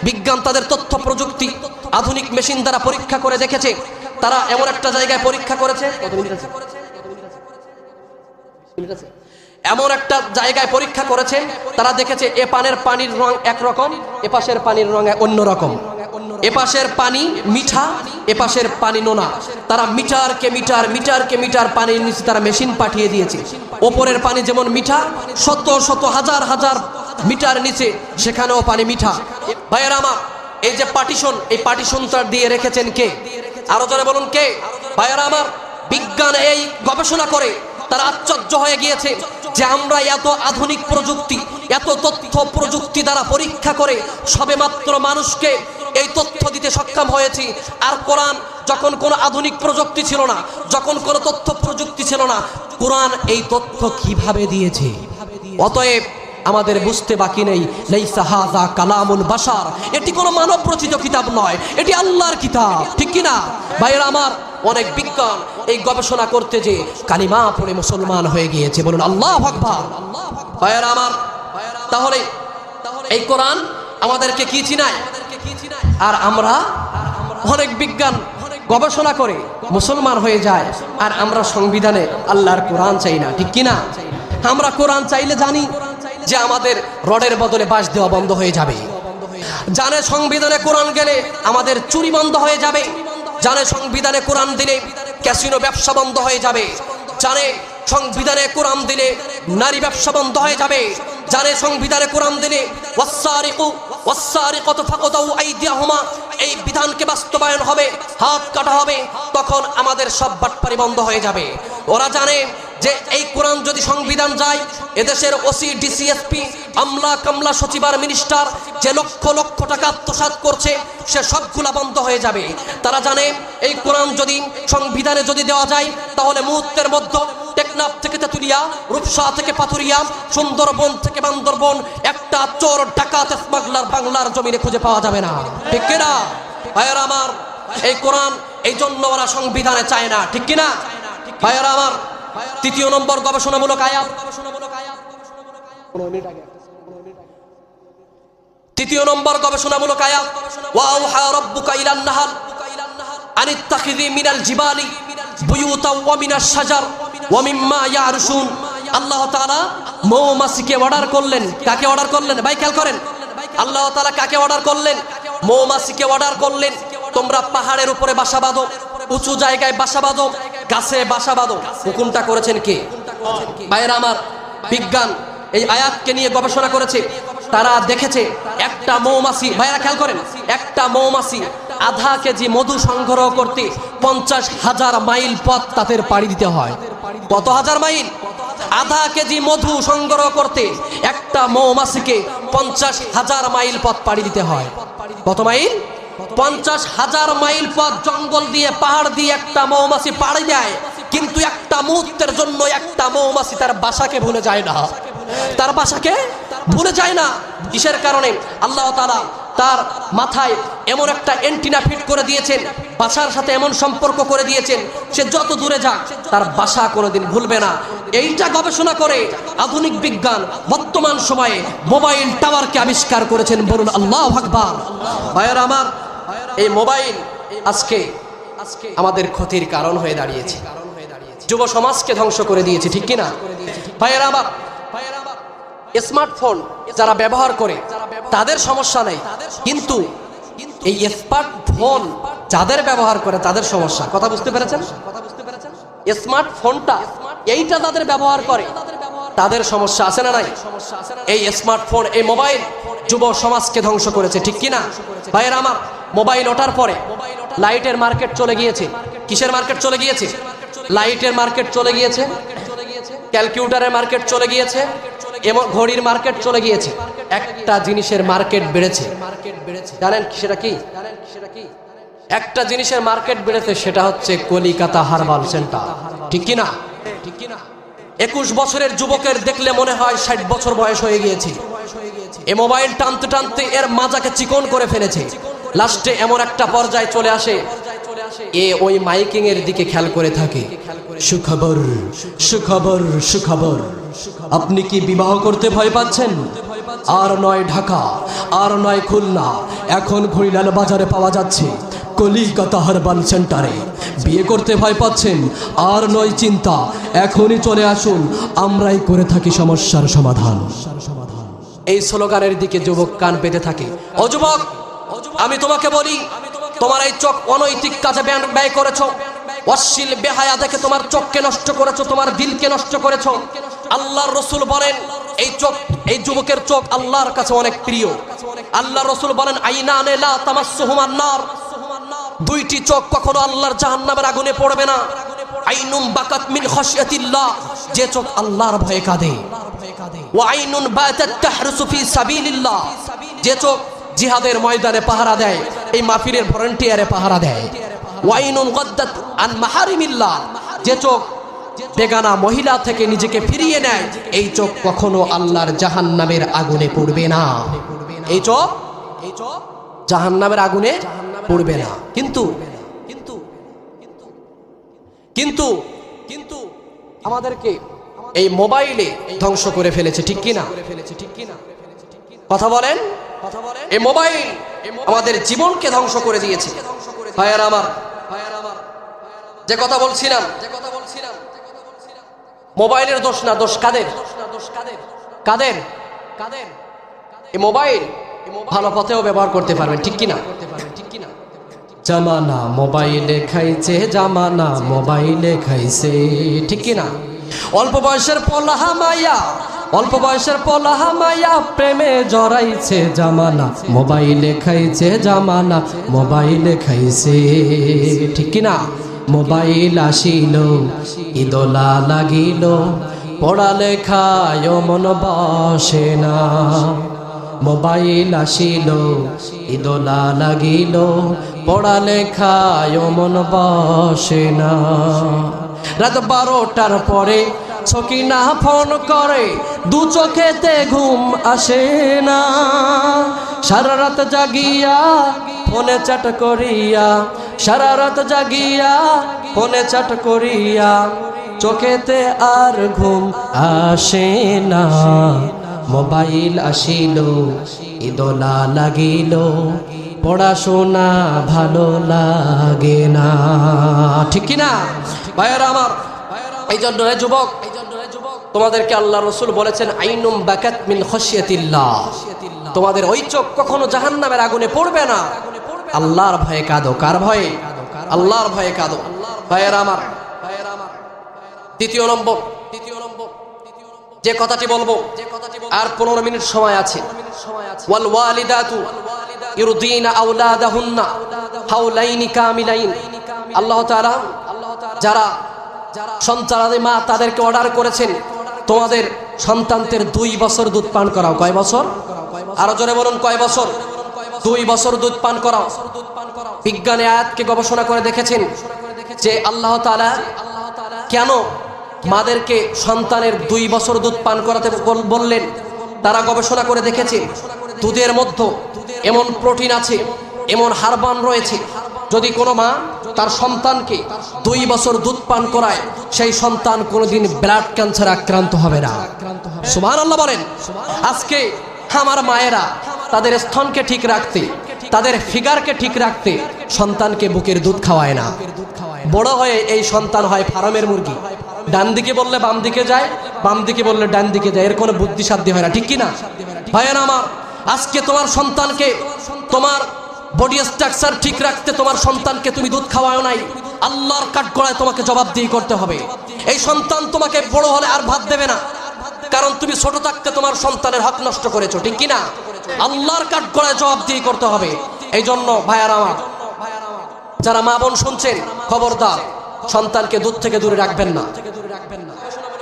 বিজ্ঞান তাদের তথ্য প্রযুক্তি আধুনিক মেশিন দ্বারা পরীক্ষা করে দেখেছে, তারা এমন একটা জায়গায় পরীক্ষা করেছে, এমন একটা জায়গায় পরীক্ষা করেছেন, তারা দেখেছে এ পানির রং একরকম, এ পাশের পানির রং অন্যরকম। এ পাশের পানি মিঠা, এ পাশের পানি নোনা। তারা মিটারকে মিটার পানির নিচে তারা মেশিন পাঠিয়ে দিয়েছে। ওপরের পানি যেমন মিঠা, শত শত হাজার হাজার মিটার নিচে সেখানেও পানি মিঠা। ভাইয়েরা আমার, এই যে পার্টিশন, এই পার্টিশনটা দিয়ে রেখেছেন কে? আরো জোরে বলুন কে? ভাইয়েরা আমার, বিজ্ঞান এই গবেষণা করে তারা আশ্চর্য হয়ে গিয়েছে যে আমরা এত আধুনিক প্রযুক্তি, এত তথ্য প্রযুক্তি দ্বারা পরীক্ষা করে সবেমাত্র মানুষকে এই তথ্য দিতে সক্ষম হয়েছি। আর কোরআন যখন কোনো আধুনিক প্রযুক্তি ছিল না, যখন কোনো তথ্য প্রযুক্তি ছিল না, কোরআন এই তথ্য কিভাবে দিয়েছে? অতএব আমাদের বুঝতে বাকি নেই, লাইসা হাযা কালামুল বাশার, এটি কোনো মানব রচিত কিতাব নয়, এটি আল্লাহর কিতাব, ঠিক কিনা? ভাইরা আমার, অনেক বিজ্ঞান এই গবেষণা করতে যে কালিমা পড়ে মুসলমান হয়ে গিয়েছে। বলুন আল্লাহু আকবার। ভাইরা আমার, তাহলে এই কোরআন আমাদেরকে কি চিনায়? আর আমরা অনেক বিজ্ঞান গবেষণা করে মুসলমান হয়ে যায়, আর আমরা সংবিধানে আল্লাহর কোরআন চাই না, ঠিক কিনা? আমরা কোরআন চাইলে জানি যে আমাদের রডের বদলে বাঁশ দেওয়া বন্ধ হয়ে যাবে, জানে সংবিধানে কোরআন গেলে আমাদের চুরি বন্ধ হয়ে যাবে, জানে সংবিধানে কোরআন দিলে ক্যাসিনো ব্যবসা বন্ধ হয়ে যাবে, জানে সংবিধানে কোরআন দিলে নারী ব্যবসা বন্ধ হয়ে যাবে, জানে সংবিধানে কোরআন দিলে ওয়াসসারিকু ফাকতাউ আইদিয়াহুমা, এই বিধানকে বাস্তবায়ন হবে, হাত কাটা হবে, তখন আমাদের সব বাটপারি বন্ধ হয়ে যাবে। ওরা জানে যে এই কোরআন যদি সংবিধান যায়, এদেশের ওসি ডিসিএসপি আমলা কামলা সচিব আর মিনিস্টার যে লক্ষ লক্ষ টাকা আত্মসাৎ করছে সে সবগুলা বন্ধ হয়ে যাবে। তারা জানে এই কোরআন যদি সংবিধানে যদি দেওয়া যায়, তাহলে মুহূর্তের মধ্যে টেকনাফ থেকে তেতুলিয়া, রূপসা থেকে পাথুরিয়া, সুন্দরবন থেকে বান্দরবন একটা চোর ডাকাত স্মাগলার বাংলার জমিনে খুঁজে পাওয়া যাবে না, ঠিক কিনা? ভাইয়েরা আমার, এই কোরআন এই জন্য ওরা সংবিধানে চায় না, ঠিক কিনা? ভাইয়েরা আমার, 3 নম্বর গবেষণামূলক আয়াত। 3 নম্বর গবেষণামূলক আয়াত, ওয়াউহা রাব্বুকা ইলান নাহাল আনিত্তাখিযি মিনাল জিবালি বুয়ুতাও ওয়া মিনাশ শাজার ওয়া মিম্মা ইয়ারশুন। আল্লাহ তাআলা মৌমাছিকে অর্ডার করলেন। কাকে অর্ডার করলেন? ভাই খেয়াল করেন, আল্লাহ তাআলা কাকে অর্ডার করলেন? মৌমাছিকে অর্ডার করলেন, তোমরা পাহাড়ের উপরে বাসা বাঁধো, উঁচু জায়গায় বাসা বাঁধো, গাছে বাসা বাঁধো। হুকুমটা করেছেন কে? ভাইয়েরা আমার, বিজ্ঞান এই আয়াতকে নিয়ে গবেষণা করেছে। তারা দেখেছে একটা মৌমাছি, ভাইয়েরা খেয়াল করেন, একটা মৌমাছি আধা কেজি মধু সংগ্রহ করতে 50,000 মাইল পথ তাদের পাড়ি দিতে হয়। কত হাজার মাইল? আধা কেজি মধু সংগ্রহ করতে একটা মৌমাছিকে 50,000 মাইল পথ পাড়ি দিতে হয়। কত মাইল? 50,000 মাইল পথ জঙ্গল দিয়ে, পাহাড় দিয়ে একটা মৌমাছি পাড়ি দেয়। কিন্তু একটা মুহূর্তের জন্য একটা মৌমাছি তার বাসাকে ভুলে যায় না, তার বাসাকে ভুলে যায় না। কিসের কারণে? আল্লাহ তাআলা তার মাথায় এমন একটা অ্যান্টিনা ফিট করে দিয়েছেন, বাসার সাথে এমন সম্পর্ক করে দিয়েছেন, সে যত দূরে যাক তার বাসা কোনোদিন ভুলবে না। এইটা গবেষণা করে আধুনিক বিজ্ঞান বর্তমান সময়ে মোবাইল টাওয়ারকে আবিষ্কার করেছেন। বলুন আল্লাহু আকবার। ভাইয়েরা আমার, এই মোবাইল আজকে আমাদের ক্ষতির কারণ হয়ে দাঁড়িয়েছে, যুব সমাজকে ধ্বংস করে দিয়েছে, ঠিক কিনা? ভাইয়েরা আমার, স্মার্টফোন যারা ব্যবহার করে তাদের সমস্যা নেই, কিন্তু এই স্মার্টফোন যাদের ব্যবহার করে তাদের সমস্যা। কথা বুঝতে পেরেছেন? স্মার্টফোনটা এইটা যাদের ব্যবহার করে তাদের সমস্যা আছে না নাই? এই স্মার্টফোন, এই মোবাইল যুব সমাজকে ধ্বংস করেছে, ঠিক কিনা? ভাইয়েরা আমার, মোবাইল ওঠার পরে লাইটের মার্কেট চলে গিয়েছে। কিসের মার্কেট চলে গিয়েছে? লাইটের মার্কেট চলে গিয়েছে, ক্যালকুলেটরের মার্কেট চলে গিয়েছে, এবং ঘড়ির মার্কেট চলে গিয়েছে। একটা জিনিসের মার্কেট বেড়েছে, জানেন সেটা কি? একটা জিনিসের মার্কেট বেড়েছে, সেটা হচ্ছে কলিকাতা হারবাল সেন্টার, ঠিক কিনা? 21 বছরের যুবকের দেখলে মনে হয় 60 বছর বয়স হয়ে গিয়েছে। এ মোবাইল টানতে টানতে এর মাজাকে চিকন করে ফেলেছে। লাস্টে এমন একটা পর্যায়ে চলে আসে, এ ওই মাইকিং এর দিকে খেয়াল করে থাকে, সুখবর সুখবর সুখবর, আপনি কি বিবাহ করতে ভয় পাচ্ছেন? আর নয় ঢাকা, আর নয় খুলনা, এখন ঘড়িলাল বাজারে পাওয়া যাচ্ছে, কলিকাতা হারবাল সেন্টারে। বিয়ে করতে ভয় পাচ্ছেন? আর নয় চিন্তা, এখনই চলে আসুন, আমরাই করে থাকি সমস্যার সমাধান। এই স্লোগানের দিকে যুবক কান পেতে থাকে। ও যুবক, আমি তোমাকে বলি, তোমার এই চোখ অনৈতিক কাজে ব্যয় করেছো, অশ্লীল বেহায়া দেখে তোমার চোখকে নষ্ট করেছো, তোমার দিলকে নষ্ট করেছো। আল্লাহর রাসূল বলেন, এই চোখ, এই যুবকের চোখ আল্লাহর কাছে অনেক প্রিয়। আল্লাহর রাসূল বলেন, আইনানে লা তামাসসুহুমান নার, দুইটি চোখ কখনো আল্লাহর জাহান্নামের আগুনে পড়বে না। আইনুম বাকাত মিন খাশিয়াতিল্লাহ, যে চোখ আল্লাহর ভয়ে কাঁদে। ওয়া আইনুন বাতাত তাহরুসু ফি সাবিলিল্লাহ, যে চোখ জিহাদের ময়দানে পাহারা দেয়, এই মাহফিলের ভলান্টিয়ারে পাহারা দেয়। ওয়াইনুন গাদ্দাত আন মাহারিমিল্লাহ, যে চোখ বেগানা মহিলা থেকে নিজেকে ফিরিয়ে নেয়, এই চোখ কখনো আল্লাহর জাহান্নামের আগুনে পড়বে না। এই চোখ জাহান্নামের আগুনে পড়বে না। কিন্তু কিন্তু কিন্তু কিন্তু আমাদেরকে এই মোবাইলে ধ্বংস করে ফেলেছে, ঠিক কিনা? কথা বলেন, এই মোবাইল আমাদের জীবনকে ধ্বংস করে দিয়েছে। ভাইয়েরা আমার, যে কথা বলছিলাম, মোবাইলের দোষ না, দোষ কাদের? কাদের? এই মোবাইল ভালো পথেও ব্যবহার করতে পারবেন, ঠিক কিনা? জামানা মোবাইলে খাইছে, জামানা মোবাইলে খাইছে, ঠিক কিনা? অল্প বয়সের পলাহা মায়া, অল্প বয়সের পলাহা মায়া প্রেমে জড়াইছে, জামানা মোবাইলে খাইছে, জামানা মোবাইলে খাইছে, ঠিক কিনা? মোবাইল আসিল, ইদোলা লাগিল, পড়ালেখায় মন বসে না। মোবাইল আসিল, ইদোলা লাগিল, পড়ালেখায় মন বসে না। রাত 12টার পরে সকিনা ফোন করে, দু চোখেতে ঘুম আসে না। সারা রাত জাগিয়া ফোনে চ্যাট করিয়া, সারা রাত জাগিয়া ফোনে চ্যাট করিয়া, চোখেতে আর ঘুম আসে না। মোবাইল আসিল, ইদোলা লাগিল, পড়াশোনা ভালো লাগে না, ঠিক কিনা? ভাইয়েরা আমার, এই জন্য হে যুবক, তোমাদেরকে আল্লাহ রাসূল বলেছেন, আইনুম বাকাত মিন খাশিয়াতিল্লাহ, তোমাদের ওই চোখ কখনো জাহান্নামের আগুনে পড়বে না। আল্লাহর ভয়ে কাঁদো। কার ভয়ে? আল্লাহর ভয়ে কাঁদো। ভাইয়েরা আমার, দ্বিতীয় নম্বর যে কথাটি বলবো, আর 15 মিনিট সময় আছে। ওয়াল ওয়ালিদাতু ইউরদিনা আওলাদাহুন্না হাওলাইনি কামিলাইন। আল্লাহ তাআলা যারা সন্তানাদি মা তাদেরকে অর্ডার করেছেন তোমাদের সন্তানদের 2 বছর দুধ পান করাও। কয় বছর? আরো জোরে বলুন, কয় বছর? 2 বছর দুধ পান করাও। বিজ্ঞানে আয়াতকে গবেষণা করে দেখেছেন যে আল্লাহ তাআলা কেন মাদেরকে সন্তানের 2 বছর দুধ পান করাতে বললেন। তারা গবেষণা করে দেখেছে দুধের মধ্যে এমন প্রোটিন আছে, এমন হারবান রয়েছে, যদি কোনো মা তার সন্তানকে 2 বছর দুধ পান করায় সেই সন্তান কোনোদিন ব্লাড ক্যান্সার আক্রান্ত হবে না। সুবহানাল্লাহ বলেন। আজকে আমার মায়েরা তাদের স্তনকে ঠিক রাখতে, তাদের ফিগারকে ঠিক রাখতে সন্তানকে বুকের দুধ খাওয়ায় না। বড় হয়ে এই সন্তান হয় ফার্মের মুরগি। ডান দিকে বললে বাম দিকে যায়, বাম দিকে বললে ডান দিকে যায়। এর কোনো বুদ্ধিসাধ্য হয় না, ঠিক কি না? ভাইয়েরা আমার, আজকে তোমার সন্তানকে, তোমার বডি স্ট্রাকচার ঠিক রাখতে তোমার সন্তানকে তুমি দুধ খাওয়াও নাই, আল্লাহর কাঠগড়ায় তোমাকে জবাবদিহি করতে হবে। এই সন্তান তোমাকে বড় হলে আর ভাত দেবে না, কারণ তুমি ছোট থাকতে তোমার সন্তানের হক নষ্ট করেছো, ঠিক কি না? আল্লাহর কাঠগড়ায় জবাবদিহি করতে হবে। এই জন্য ভাইয়েরা আমার, যারা মা বোন শুনছেন, খবরদার সন্তানকে দুধ থেকে দূরে রাখবেন না।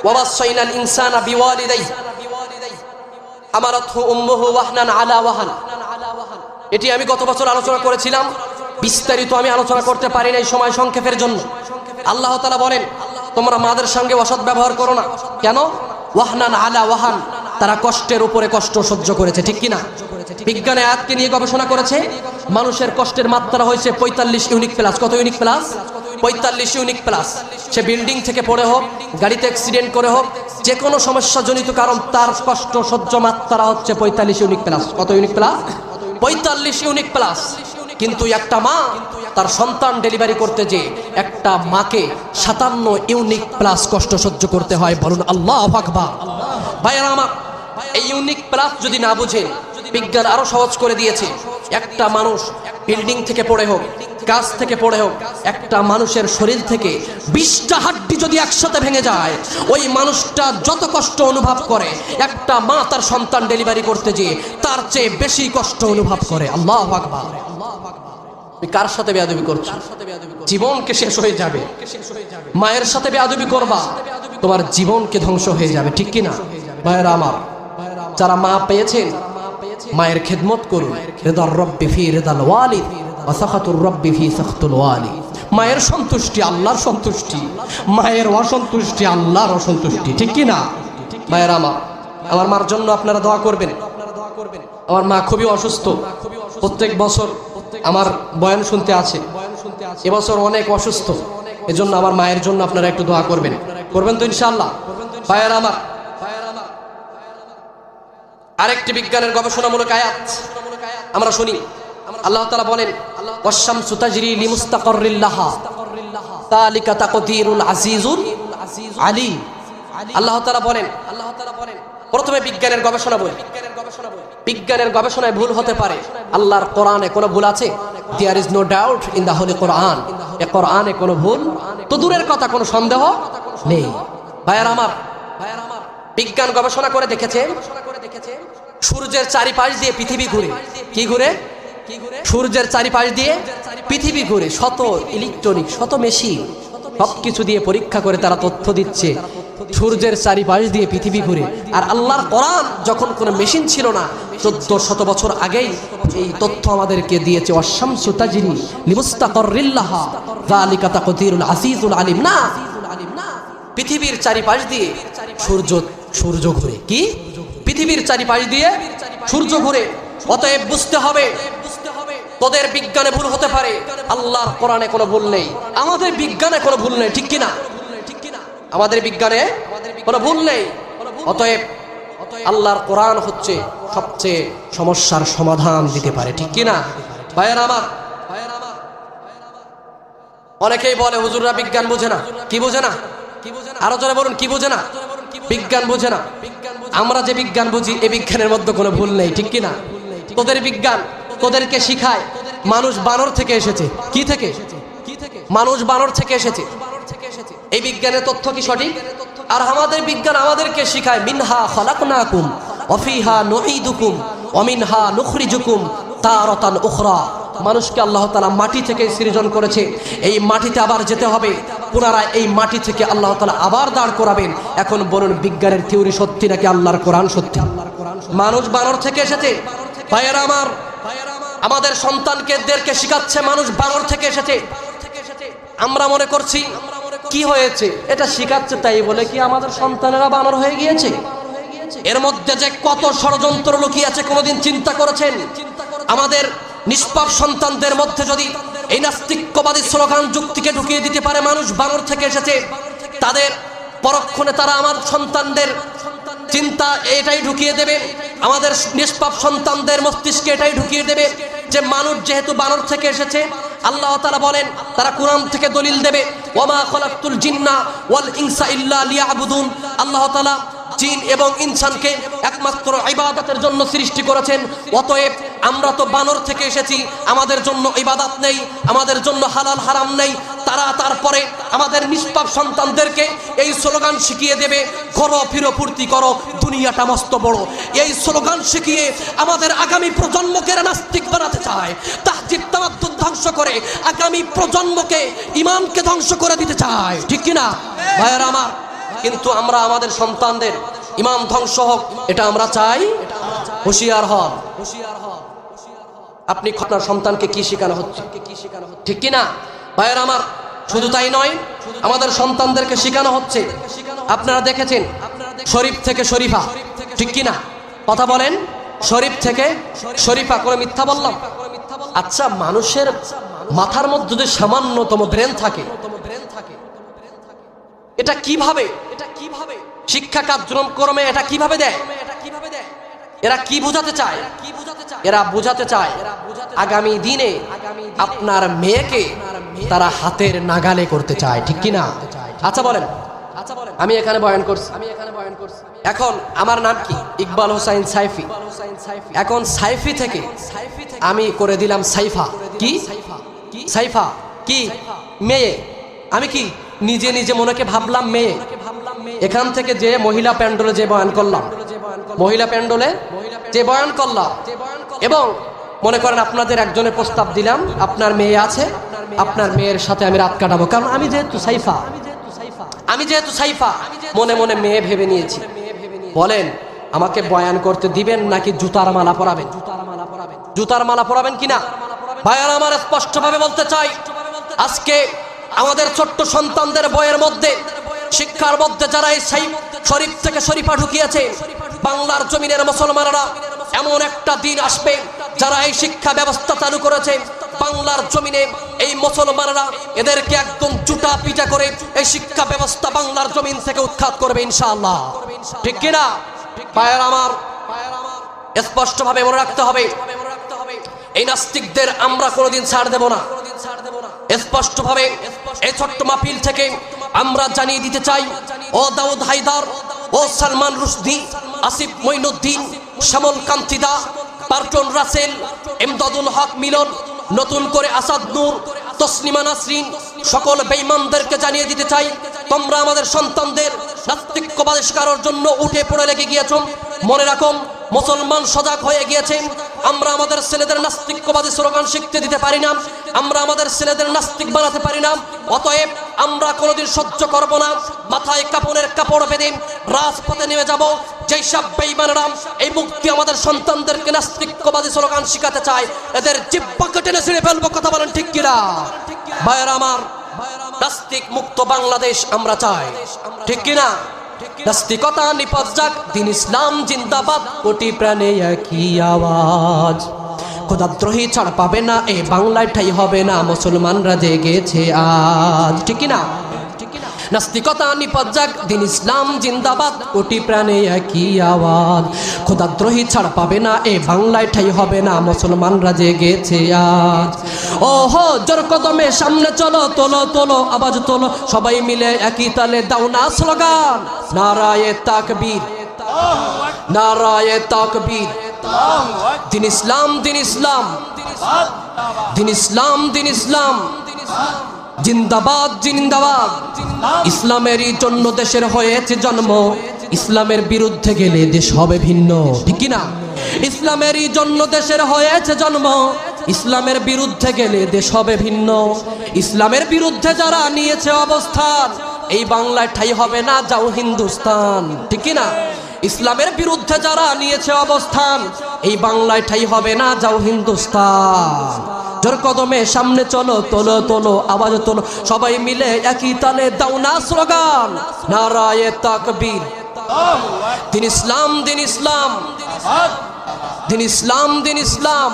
ওয়াসাইনাল ইনসানা বিওয়ালিদাইহি আমারাতহু উম্মুহু ওয়াহনান আলা ওয়াহান। এটি আমি গত বছর আলোচনা করেছিলাম, বিস্তারিত আমি আলোচনা করতে পারি না এই সময় সংক্ষেপের জন্য। আল্লাহ তাআলা বলেন তোমরা মাদের সঙ্গে অসৎ ব্যবহার করো না। কেন? ওয়াহনান আলা ওয়াহান, তারা কষ্টের উপরে কষ্ট সহ্য করেছে, ঠিক কি না? বিজ্ঞানে আয়াতকে নিয়ে গবেষণা করেছে, মানুষের কষ্টের মাত্রা হয়েছে 45 ইউনিট প্লাস। কত ইউনিট প্লাস? 45 unit plus. সে বিল্ডিং থেকে পড়ে হোক, গাড়িতে অ্যাক্সিডেন্ট করে হোক, যে কোনো সমস্যাজনিত কারণ, তার কষ্ট সহ্য মাত্রা হচ্ছে 45 ইউনিট প্লাস। কত ইউনিট প্লাস? 45 unit plus. কিন্তু একটা মা তার সন্তান ডেলিভারি করতে যে একটা মাকে 57 ইউনিট প্লাস কষ্ট সহ্য করতে হয়। বলুন আল্লাহু আকবার। ভাইয়েরা আমার, এই ইউনিট প্লাস যদি না বুঝেন, বিজ্ঞান আরো সহজ করে দিয়েছে। একটা মানুষ বিল্ডিং থেকে পড়ে হোক, গাছ থেকে পড়ে হোক, একটা মানুষের শরীর থেকে 20টা হাড্ডি যদি একসাথে ভেঙে যায়, ওই মানুষটা যত কষ্ট অনুভব করে, একটা মা তার সন্তান ডেলিভারি করতে যে তার চেয়ে বেশি কষ্ট অনুভব করে। আল্লাহু আকবার। তুমি কার সাথে বেয়াদবি করছো? জীবনকে শেষ হয়ে যাবে। মায়ের সাথে বেয়াদবি করবা, তোমার জীবনকে ধ্বংস হয়ে যাবে, ঠিক কি না? ভাইয়েরা আমার, যারা মা পেয়েছেন মায়ের খেদমত করুন। রিদার রব্বি ফি রিদাল ওয়ালিদ ওয়া সাখাতুর রব্বি ফি সাখাতুল ওয়ালিদ। মায়ের সন্তুষ্টি আল্লাহর সন্তুষ্টি, মায়ের অসন্তুষ্টি আল্লাহর অসন্তুষ্টি, ঠিক কি না? ভাইয়েরা আমার, আমার মার জন্য আপনারা দোয়া করবেন। আমার মা খুবই অসুস্থ, প্রত্যেক বছর আমার বয়ান শুনতে আছে, এবছর অনেক অসুস্থ। এজন্য আমার মায়ের জন্য আপনারা একটু দোয়া করবেন। করবেন তো ইনশাআল্লাহ? ভাইয়েরা আমার, আরেকটি বিজ্ঞানের গবেষণামূলক আয়াত আমরা শুনি। আল্লাহ তাআলা বলেন ওয়াশ-শামসু তাজরি লিমুস্তাকাররিল লাহা যালিকা তাকদীরুল আজিজুল আলীম। আল্লাহ তাআলা বলেন, প্রথমে বিজ্ঞানের গবেষণা বই। বিজ্ঞানের গবেষণায় ভুল হতে পারে, আল্লাহর কোরআনে কোনো ভুল আছে? There is no doubt in the holy Quran. এই কোরআনে কোনো ভুল তো দূরের কথা, কোনো সন্দেহ নেই। ভাইয়েরা আমার, বিজ্ঞান গবেষণা করে দেখেছে সূর্যের চারিপাশ দিয়ে পৃথিবী ঘুরে। কি ঘুরে? সূর্যের চারিপাশ দিয়ে পৃথিবী ঘুরে। শত ইলেকট্রনিক, শত মেশিন, সবকিছু দিয়ে পরীক্ষা করে তারা তথ্য দিচ্ছে সূর্যের চারিপাশ দিয়ে পৃথিবী ঘুরে। আর আল্লাহর কোরআন যখন কোনো মেশিন ছিল না, 1400 বছর আগেই এই তথ্য আমাদেরকে দিয়েছে। ওয়াশ-শামসু তাজরি লিমুস্তাকাররিল লাহা যালিকা তাকদীরুল আজিজুল আলীম। না, পৃথিবীর চারিপাশ দিয়ে সূর্য ঘুরে। কি? পৃথিবীর চারিপাশ দিয়ে সূর্য ঘুরে। অতএব বুঝতে হবে, তোদের বিজ্ঞানে ভুল হতে পারে, আল্লাহর কোরআনে কোনো ভুল নেই, আমাদের বিজ্ঞানে কোনো ভুল নেই, ঠিক কিনা? আমাদের বিজ্ঞানে কোনো ভুল নেই। অতএব আল্লাহর কোরআন হচ্ছে সবচেয়ে সমস্যার সমাধান দিতে পারে, ঠিক কিনা? ভাইয়েরা আমার, অনেকেই বলে হুজুররা বিজ্ঞান বোঝে না। কি বোঝে না? আরো জোরে বলুন, কি বোঝে না? বিজ্ঞান বোঝে না। আমরা যে বিজ্ঞান বুঝি, এই বিজ্ঞানের মধ্যে কোনো ভুল নেই, ঠিক কিনা? তোদের বিজ্ঞান তোদেরকে শিখায় মানুষ বানর থেকে এসেছে। কি থেকে? মানুষ বানর থেকে এসেছে। এই বিজ্ঞানের তথ্য কি সঠিক? আর আমাদের বিজ্ঞান আমাদেরকে শিখায় মিনহা খলাকনাকুম ওয়া ফিহা নুঈদুকুম ওয়া মিনহা নুখরিজুকুম তারাতান উখরা। মানুষকে আল্লাহ তাআলা মাটি থেকে সৃজন করেছে, এই মাটিতে আবার যেতে হবে, পুনরায় এই মাটি থেকে আল্লাহ তাআলা আবার দাঁড় করাবেন। এখন বলুন বিজ্ঞানের থিওরি সত্যি নাকি আল্লাহর কোরআন সত্যি? মানুষ বানর থেকে এসেছে। ভাইয়েরা আমার, আমাদের সন্তানদেরকে শিখাচ্ছে মানুষ বানর থেকে এসেছে। আমরা মনে করছি কি হয়েছে, এটা শিখাচ্ছে তাই বলে কি আমাদের সন্তানেরা বানর হয়ে গিয়েছে? এর মধ্যে যে কত ষড়যন্ত্র লুকিয়ে আছে কোনোদিন চিন্তা করেছেন? আমাদের নিষ্পাপ সন্তানদের মধ্যে যদি এই নাস্তিক্যবাদী স্লোগান যুক্তিকে ঢুকিয়ে দিতে পারে মানুষ বানর থেকে এসেছে, তাদের পরক্ষণে তারা আমার সন্তানদের চিন্তা এটাই ঢুকিয়ে দেবে, আমাদের নিষ্পাপ সন্তানদের মস্তিষ্কে এটাই ঢুকিয়ে দেবে যে মানুষ যেহেতু বানর থেকে এসেছে। আল্লাহ তাআলা বলেন, তারা কোরআন থেকে দলিল দেবে, ওয়ামা খলাকতুল জিন্না ওয়াল ইনসা ইল্লা লিয়াবুদুন। আল্লাহ তাআলা জিন এবং ইনসানকে একমাত্র ইবাদতের জন্য সৃষ্টি করেছেন। অতএব আমরা তো বানর থেকে এসেছি, আমাদের জন্য ইবাদত নেই, আমাদের জন্য হালাল হারাম নেই। তারা তারপরে আমাদের নিষ্পাপ সন্তানদেরকে এই স্লোগান শিখিয়ে দেবে, ঘরো ফিরো ফুর্তি করো, দুনিয়াটা মস্ত বড়। এই স্লোগান শিখিয়ে আমাদের আগামী প্রজন্মকে নাস্তিক বানাতে চায়, তাহজিব তামাদ্দুন ধ্বংস করে আগামী প্রজন্মকে ইমানকে ধ্বংস করে দিতে চায়। ঠিক কিনা ভাইয়েরা আমার? কিন্তু আমরা আমাদের সন্তানদের ইমান ধ্বংস হোক এটা আমরা চাই। হুঁশিয়ার হন। আপনি আপনার সন্তানকে কি শেখানো হচ্ছে? ঠিক কিনা ভাইয়েরা আমার? শুধু তাই নয়, আমাদের সন্তানদেরকে শেখানো হচ্ছে, আপনারা দেখেছেন, শরীফ থেকে শরীফা। ঠিক কিনা কথা বলেন? শরীফ থেকে শরীফা করে মিথ্যা বললাম? আচ্ছা, মানুষের মাথার মধ্যে যদি সামান্যতম ব্রেন থাকে, এটা কিভাবে শিক্ষা কার্যক্রমে এটা কিভাবে দেয়? এরা কি বোঝাতে চায়? এরা বোঝাতে চায় আগামী দিনে আপনার মেয়েকে তারা হাতের নাগালে করতে চায়। ঠিক কিনা? আচ্ছা বলেন, আমি এখানে বয়ান করছি, এখন আমার নাম কি? ইকবাল হোসাইন সাইফি। এখন সাইফি থেকে আমি করে দিলাম সাইফা। কি সাইফা? কি মেয়ে? আমি কি নিজে নিজে মনেকে ভাবলাম মেয়ে। এখান থেকে যে মহিলা প্যান্ডলে যে বয়ান করলাম, মহিলা প্যান্ডলে যে বয়ান করলাম, এবং মনে করেন আপনাদের একজনের প্রস্তাব দিলাম, আপনার মেয়ে আছে, আপনার মেয়ের সাথে আমি রাত কাটাবো, কারণ আমি যেহেতু সাইফা মনে মনে মেয়ে ভেবে নিয়েছি। বলেন আমাকে বয়ান করতে দিবেন নাকি জুতার মালা পরাবেন? জুতার মালা পরাবেন কিনা? ভাইয়ারা আমার, স্পষ্টভাবে বলতে চাই, আজকে আমাদের ছোট্ট সন্তানদের বইয়ের মধ্যে, শিক্ষার মধ্যে যারা এই শরীফ থেকে শরীফা ঢুকিয়েছে, বাংলার জমিনের মুসলমানরা এমন একটা দিন আসবে যারা এই শিক্ষা ব্যবস্থা চালু করেছে, বাংলার জমিনে এই মুসলমানরা এদেরকে একদম জুতা পিটা করে এই শিক্ষা ব্যবস্থা বাংলার জমিন থেকে উৎখাত করবে ইনশাআল্লাহ। ঠিক কিনা ভাইয়ারা আমার? স্পষ্টভাবে মনে রাখতে হবে, এই নাস্তিকদের আমরা কোনোদিন ছাড় দেব না। স্পষ্টভাবে এই ছোট্ট মাহফিল থেকে আমরা জানিয়ে দিতে চাই, ও দাউদ হায়দার, ও সালমান রুশদি, আসিফ মঈনুদ্দিন, শ্যামল কান্তিদা, পার্টন রাসেল, ইমদাদুল হক মিলন, নতুন করে আসাদ নূর, তসলিমা নাসরিন, সকল বেঈমানদেরকে জানিয়ে দিতে চাই, তোমরা আমাদের সন্তানদের নাস্তিক্যবাদ শেখানোর জন্য উঠে পড়ে লেগে গিয়েছ। মনে রাখো, মুসলমান সজাগ হয়ে গিয়েছেন। আমরা আমাদের ছেলেদের নাস্তিক্যবাদী স্লোগান শিখতে দিতে পারি না, আমরা আমাদের ছেলেদের নাস্তিক বানাতে পারি না। অতএব আমরা কোনোদিন সহ্য করব না, মাথায় কাপড়ের কাপড় বেঁধে রাজপথে নেমে যাব। যেই সব বেঈমানরা এই মুক্তি আমাদের সন্তানদেরকে নাস্তিক্যবাদী স্লোগান শিখাতে চায়, এদের জিহ্বা কেটে ছিঁড়ে ফেলবো। কথা বলেন ঠিক কিনা ভাইয়েরা আমার? নাস্তিক মুক্ত বাংলাদেশ আমরা চাই। ঠিক কিনা? নাস্তিকতা নিপাত যাক, দিন ইসলাম জিন্দাবাদ, কোটি প্রাণে একই আওয়াজ। খোদাদ্রোহী ছাড় পাবে না, এ বাংলায় ঠাই হবে না, মুসলমানরা জেগেছে আজ। ঠিক কিনা? নাস্তিকতা নিপাত যাক, দিন ইসলাম জিন্দাবাদ, কোটি প্রাণে একই আওয়াজ। খোদাদ্রোহী ছাড় পাবে না, এ বাংলায় ঠাই হবে না, মুসলমানরা জেগেছে আজ। ওহো জোর কদমে সামনে চলো, তোলো তোলো আওয়াজ তোলো, সবাই মিলে একই তালে দাও না স্লোগান, নারায়ে তাকবীর। নারায়ে তাকবীর। দিন ইসলাম, দিন ইসলাম, দিন ইসলাম, দিন ইসলাম, জিন্দাবাদ, জিন্দাবাদ। ইসলামেরই জন্য দেশের হয়েছে জন্ম, ইসলামের বিরুদ্ধে গেলে দেশ হবে ভিন্ন, ঠিক কি না? ইসলামেরই জন্য দেশের হয়েছে জন্ম, ইসলামের বিরুদ্ধে গেলে দেশ হবে ভিন্ন। ইসলামের বিরুদ্ধে যারা নিয়েছে অবস্থান, এই বাংলায় ঠাই হবে না, যাও হিন্দুস্তান, ঠিক কি না? ইসলামের বিরুদ্ধে যারা নিয়েছে অবস্থান, এই বাংলায় ঠাই হবে না, যাও হিন্দুস্তান। জোর কদমে সামনে চলো, তোলো তোলো আওয়াজ তোলো, সবাই মিলে একই তালে দাও না স্লোগান, নারায়ে তাকবীর। দিন ইসলাম, দিন ইসলাম, দিন ইসলাম, দিন ইসলাম।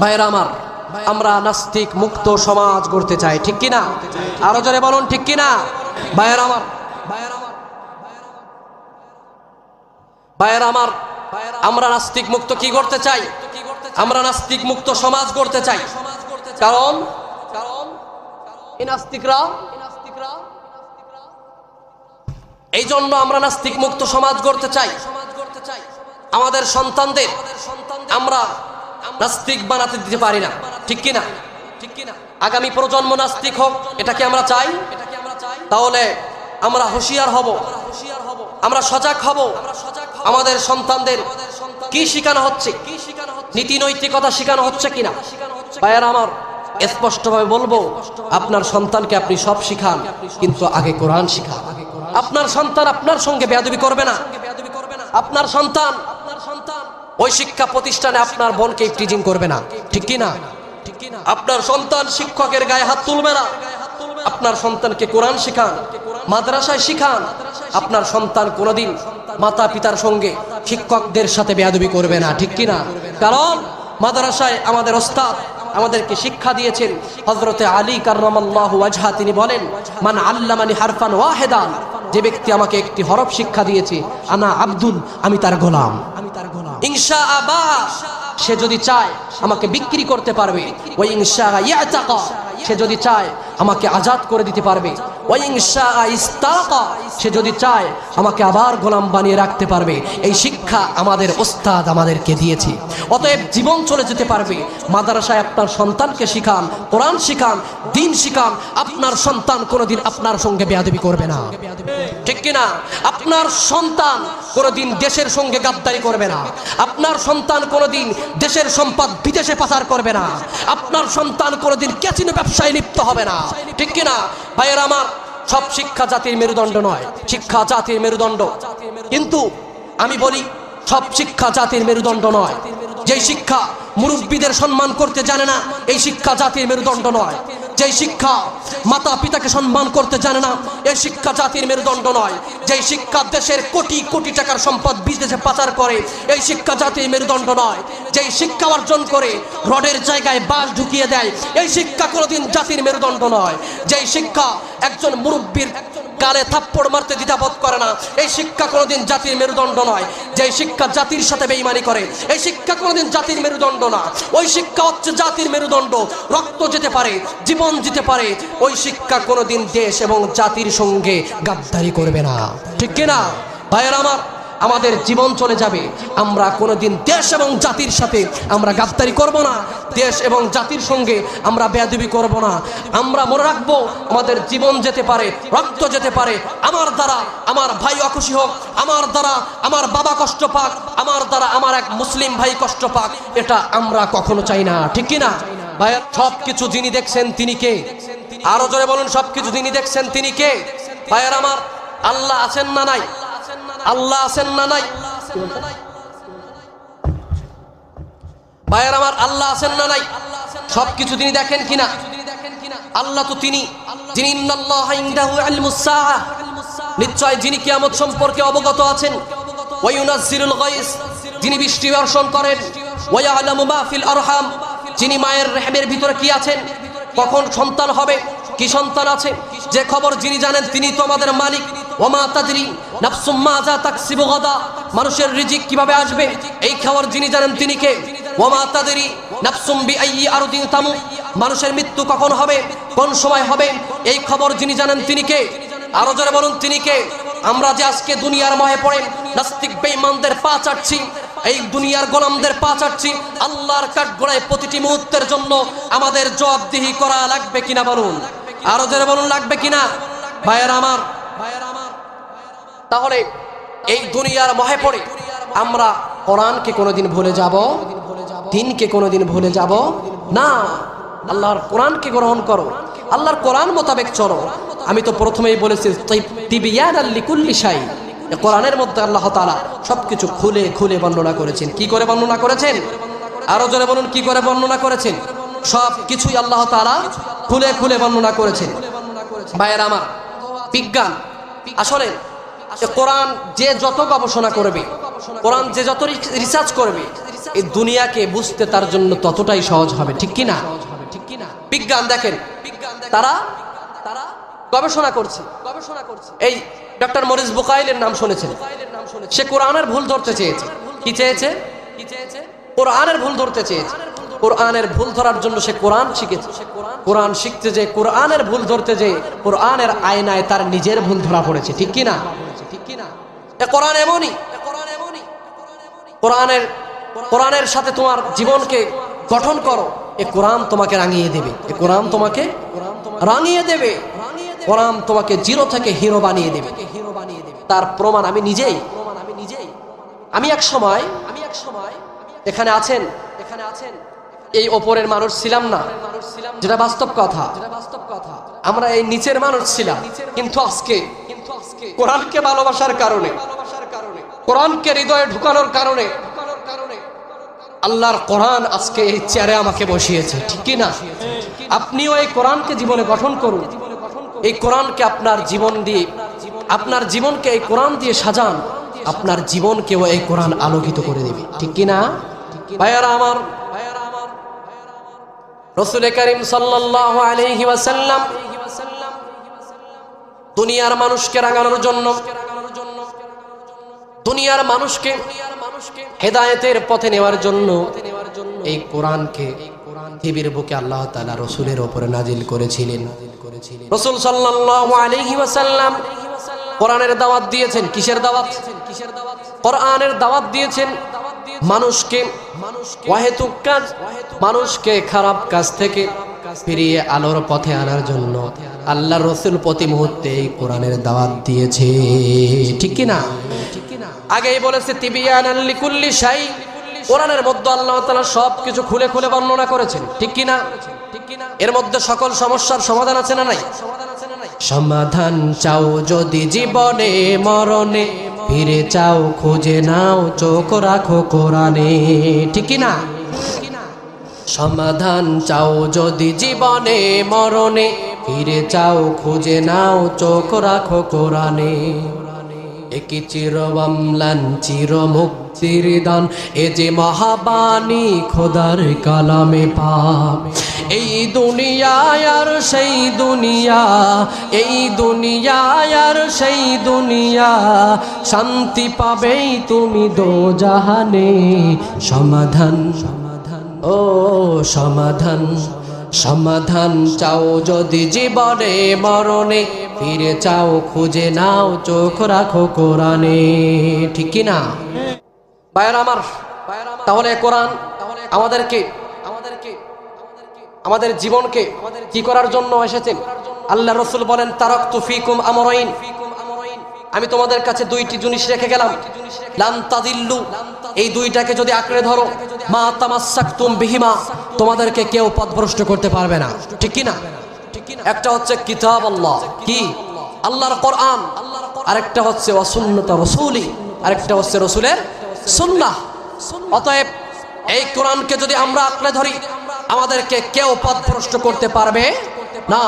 ভাইরা আমার, আমরা নাস্তিক মুক্ত সমাজ গড়তে চাই, ঠিক কি না? আরো জোরে বলুন, ঠিক কি না? ভাইরা আমার, ভাইরা আমার, আমরা নাস্তিক মুক্ত কি করতে চাই? আমরা নাস্তিক মুক্ত সমাজ গড়তে চাই। কারণ এই নাস্তিকরা, এই জন্য আমরা নাস্তিক মুক্ত সমাজ গড়তে চাই। আমাদের সন্তানদের আমরা নাস্তিক বানাতে দিতে পারি না, ঠিক কি না? আগামী প্রজন্ম নাস্তিক হোক, এটা কি আমরা চাই? তাহলে আমরা হুঁশিয়ার হব, আমরা সজাগ হব। আমাদের সন্তানদের কি শেখানো হচ্ছে, নীতি নৈতিকতা শেখানো হচ্ছে কিনা? ভাইয়েরা আমার, স্পষ্টভাবে বলবো, আপনার সন্তানকে আপনি সব শিখান, কিন্তু আগে কোরআন শিখান। আপনার সন্তান আপনার সঙ্গে বেয়াদবি করবে না। আপনার সন্তান ওই শিক্ষা প্রতিষ্ঠানে আপনার বোনকে টিজিং করবে না, ঠিক কি না? আপনার সন্তান শিক্ষকের গায়ে হাত তুলবে না। আপনার সন্তানকে কোরআন শিখান, মাদ্রাসায় শিখান। আপনার সন্তান কোনোদিন মাতা পিতার সঙ্গে, শিক্ষকদের সাথে বেয়াদবি করবে না, ঠিক কি না? কারণ মাদ্রাসায় আমাদের ওস্তাদ আমাদেরকে শিক্ষা দিয়েছেন। হযরতে আলী কাররামাল্লাহু ওয়াজহা তিনি বলেন, মান আল্লামানি হারফান ওয়াহিদান, যে ব্যক্তি আমাকে একটি হরফ শিক্ষা দিয়েছে, আনা আব্দুল, আমি তার গোলাম। ইনশা আবা, সে যদি চায় আমাকে বিক্রি করতে পারবে। ওয়া ইনশা ইয়াতাকা, সে যদি চায় আমাকে আজাদ করে দিতে পারবে। ওয়া ইনশা ইস্তাকা, সে যদি চায় আমাকে আবার গোলাম বানিয়ে রাখতে পারবে। এই শিক্ষা আমাদের ওস্তাদ আমাদেরকে দিয়েছে। অতএব জীবন চলে যেতে পারবে। মাদ্রাসায় আপনার সন্তানকে শিখান, কোরআন শিখান, দ্বীন শিখান। আপনার সন্তান কোনোদিন আপনার সঙ্গে বেয়াদবি করবে না, ঠিক কি না? আপনার সন্তান কোনোদিন দেশের সঙ্গে গাদ্দারি করবে না। আপনার সন্তান কোনোদিন দেশের সম্পদ বিদেশে পাচার করবে না। আপনার সন্তান কোনোদিন ক্যাসিনো ব্যবসায় লিপ্ত হবে না, ঠিক কি না? ভাইয়েরা আমার, সব শিক্ষা জাতির মেরুদণ্ড নয়, শিক্ষা জাতির মেরুদণ্ড। কিন্তু আমি বলি, সব শিক্ষা জাতির মেরুদণ্ড নয়। যেই শিক্ষা মুরব্বীদের সম্মান করতে জানে না, এই শিক্ষা জাতির মেরুদণ্ড নয়। যেই শিক্ষা মাতা পিতাকে সম্মান করতে জানে না, এই শিক্ষা জাতির মেরুদণ্ড নয়। যেই শিক্ষা দেশের কোটি কোটি টাকার সম্পদ বিদেশে পাচার করে, এই শিক্ষা জাতির মেরুদণ্ড নয়। যেই শিক্ষা অর্জন করে রডের জায়গায় বাঁশ ঢুকিয়ে দেয়, এই শিক্ষা কোনোদিন জাতির মেরুদণ্ড নয়। যেই শিক্ষা একজন মুরব্বীর গালে থাপ্পড় মারতে দ্বিধাবোধ করে না, এই শিক্ষা কোনোদিন জাতির মেরুদণ্ড নয়। যেই শিক্ষা জাতির সাথে বেঈমানি করে, এই শিক্ষা কোনোদিন জাতির মেরুদণ্ড না। ওই শিক্ষা হচ্ছে জাতির মেরুদণ্ড। রক্ত যেতে পারে, জীবন যেতে পারে, ওই শিক্ষা কোনোদিন দেশ এবং জাতির সঙ্গে গাদ্দারি করবে না, ঠিক কিনা? ভাইয়েরা আমার, আমাদের জীবন চলে যাবে, আমরা কোনোদিন দেশ এবং জাতির সাথে আমরা গাদ্দারি করব না। দেশ এবং জাতির সঙ্গে আমরা বেয়াদবি করব না। আমরা মনে রাখবো, আমাদের জীবন যেতে পারে, রক্ত যেতে পারে, আমার দ্বারা আমার ভাই অখুশি হোক, আমার দ্বারা আমার বাবা কষ্ট পাক, আমার দ্বারা আমার এক মুসলিম ভাই কষ্ট পাক, এটা আমরা কখনো চাই না, ঠিক কি না? ভাই, সবকিছু যিনি দেখছেন তিনি কে? আরো জোরে বলুন, সবকিছু যিনি দেখছেন তিনি কে? ভাইয়ের আমার, আল্লাহ আছেন না নাই? আল্লাহ আছেন না নাই? ভাইয়ের আমার, আল্লাহ আছেন না নাই? সবকিছু তিনি দেখেন কিনা? আল্লাহ তো তিনি, যিনি ইন্নাল্লাহা ইনদাহু ইলমুস সাআহ, নিশ্চয় যিনি কিয়ামত সম্পর্কে অবগত আছেন। ওয়া ইউনাজ্জিলুল গায়স, যিনি বৃষ্টি বর্ষণ করেন। ওয়া ইয়ালামু মা ফিল আরহাম, যিনি মায়ের রেহমের ভিতরে কি আছেন, কখন সন্তান হবে, কি সন্তান আছে, যে খবর যিনি জানেন তিনি তো আমাদের মালিক। ওমা তাদরি নাফসুম মাযা তাকসিবু গাদা, মানুষের রিজিক কিভাবে আসবে এই খবর যিনি জানেন তিনি কে? ওমা তাদরি নাফসুম বিআইয়ি আরদিন তামু, মানুষের মৃত্যু কখন হবে, কোন সময় হবে এই খবর যিনি জানেন তিনি কে? আরো জোরে বলুন, তিনি কে? আমরা যে আজকে দুনিয়ার মহে পড়ে নাস্তিক বেঈমানদের পা চাটছি, এই দুনিয়ার গোলামদের পা চাটছি, আল্লাহর কাঠগড়ায় প্রতিটি মুহূর্তের জন্য আমাদের জবাবদিহি করা লাগবে কিনা বলুন, আরো জোরে বলুন লাগবে কিনা ভাইয়েরা আমার। তাহলে এই দুনিয়ার মহে পড়ে আমরা কোরআনকে কোনোদিন ভুলে যাব, দিনকে কোনোদিন ভুলে যাব না। আল্লাহর কোরআনকে গ্রহণ করো, আল্লাহর কোরআন মোতাবেক চলো। আমি তো প্রথমেই বলেছি তিবিয়ানাল লিকুল্লি শাই, কোরআনের মধ্যে আল্লাহ তাআলা সবকিছু খুলে খুলে বর্ণনা করেছেন। কি করে বর্ণনা করেছেন? আরো জোরে বলুন, কি করে বর্ণনা করেছেন? সব কিছুই আল্লাহ তাআলা খুলে খুলে বর্ণনা করেছেন। ভাইয়েরা আমার, বিজ্ঞান আসলে কোরআন যে যত গবেষণা করবে, কোরআন যে যত রিসার্চ করবে, এই দুনিয়াকে বুঝতে তার জন্য ততটাই সহজ হবে, ঠিক কি না? বিজ্ঞান দেখেন, তারা গবেষণা করছে। এই ডক্টর মরিস বুকাইলের নাম শুনেছেন? সে কোরআনের ভুল ধরতে চেয়েছে। কি চেয়েছে? কোরআনের ভুল ধরতে চেয়েছে। কোরআনের ভুল ধরার জন্য সে কোরআন শিখেছে। কোরআন শিখতে যে, কোরআনের ভুল ধরতে যে, কোরআনের আয়নায় তার নিজের ভুল ধরা পড়েছে, ঠিক কি না? কোরআন এমনই, কোরআনের সাথে তোমার জীবনকে গঠন করো, এ কোরআন তোমাকে রাঙিয়ে দেবে, এ কোরআন তোমাকে রাঙিয়ে দেবে, কোরআন তোমাকে জিরো থেকে হিরো বানিয়ে দেবে। তার প্রমাণ আমি নিজেই। আমি এক সময় এখানে আছেন, এই ওপরের মানুষ ছিলাম না, যেটা বাস্তব কথা। আমরা এই নিচের মানুষ ছিলাম, কিন্তু আজকে কোরআনকে ভালোবাসার কারণে, কোরআনকে হৃদয়ে ঢুকানোর কারণে আল্লাহর কোরআন আজকে এই চেয়ারে আমাকে বসিয়েছে, ঠিক কি না? আপনিও এই কোরআনকে জীবনে গঠন করুন, এই কোরআনকে আপনার জীবন দিয়ে, আপনার জীবনকে এই কোরআন দিয়ে সাজান, আপনার জীবনকেও এই কোরআন আলোকিত করে দেবে, ঠিক কি না? ভাইয়ারা আমার, রাসূল করিম সাল্লাল্লাহু আলাইহি ওয়াসাল্লাম দুনিয়ার মানুষকে রাঙানোর জন্য, দুনিয়ার মানুষকে হেদায়েতের পথে নেওয়ার জন্য এই কোরআনকে পৃথিবীর বুকে আল্লাহ তাআলা রাসূলের উপরে নাজিল করেছিলেন। রাসূল সাল্লাল্লাহু আলাইহি ওয়াসাল্লাম কোরআনের দাওয়াত দিয়েছেন। কিসের দাওয়াত? কোরআনের দাওয়াত দিয়েছেন। মানুষকে ওয়াহেতুক কাজ, মানুষকে খারাপ কাজ থেকে ফিরিয়ে আলোর পথে আনার জন্য আল্লাহর রাসূল প্রতি মুহূর্তে এই কোরআনের দাওয়াত দিয়েছে, ঠিক কি না? আগেই বলেছে তিবিয়ানাল লিকুল্লি শাই, কোরআনের মধ্যে আল্লাহ তাআলা সবকিছু খুলে খুলে বর্ণনা করেছেন, ঠিক কি না? এর মধ্যে সকল সমস্যার সমাধান আছে না নাই? সমাধান চাও যদি জীবনে মরণে, ফিরে চাও খুঁজে নাও চোখ রাখো কোরআনে, ঠিক কি না? সমাধান চাও যদি জীবনে মরণে, ফিরে চাও খুঁজে নাও চোখ রাখো কোরআনে। একই চির অম্লান চির মুক্তির দান, এ যে মহাবাণী খোদার কালামে পাপ। এই দুনিয়া আর সেই দুনিয়া, এই দুনিয়া আর সেই দুনিয়া, শান্তি পাবেই তুমি দোজাহানে। সমাধান, ও সমাধান, সমাধান চাও যদি জীবনে মরণে, ফিরে চাও খুঁজে নাও চোখ রাখো কোরআনে, ঠিক কি না? ভাইয়েরা আমার, তাহলে কোরআন আমাদেরকে, আমাদের জীবনকে কি করার জন্য এসেছেন? আল্লাহ রাসূল বলেন, তারাকতু ফিকুম আমরাইন, আমি তোমাদের কাছে দুইটি জিনিস রেখে গেলাম, লান তাযিল্লু, এই দুইটাকে যদি আঁকড়ে ধরো, মা তামাসসাকতুম বিহিমা, তোমাদেরকে কেউ পথভ্রষ্ট করতে পারবে না, ঠিক কি না? একটা হচ্ছে কিতাব আল্লাহ, কি? আল্লাহর কোরআন, আরেকটা হচ্ছে ওয়া সুন্নাত রাসূলি, আরেকটা হচ্ছে রাসূলের সুন্নাহ। অতএব এই কোরআনকে যদি আমরা আঁকড়ে ধরি, আমাদেরকে কেউ পথভ্রষ্ট করতে পারবে না।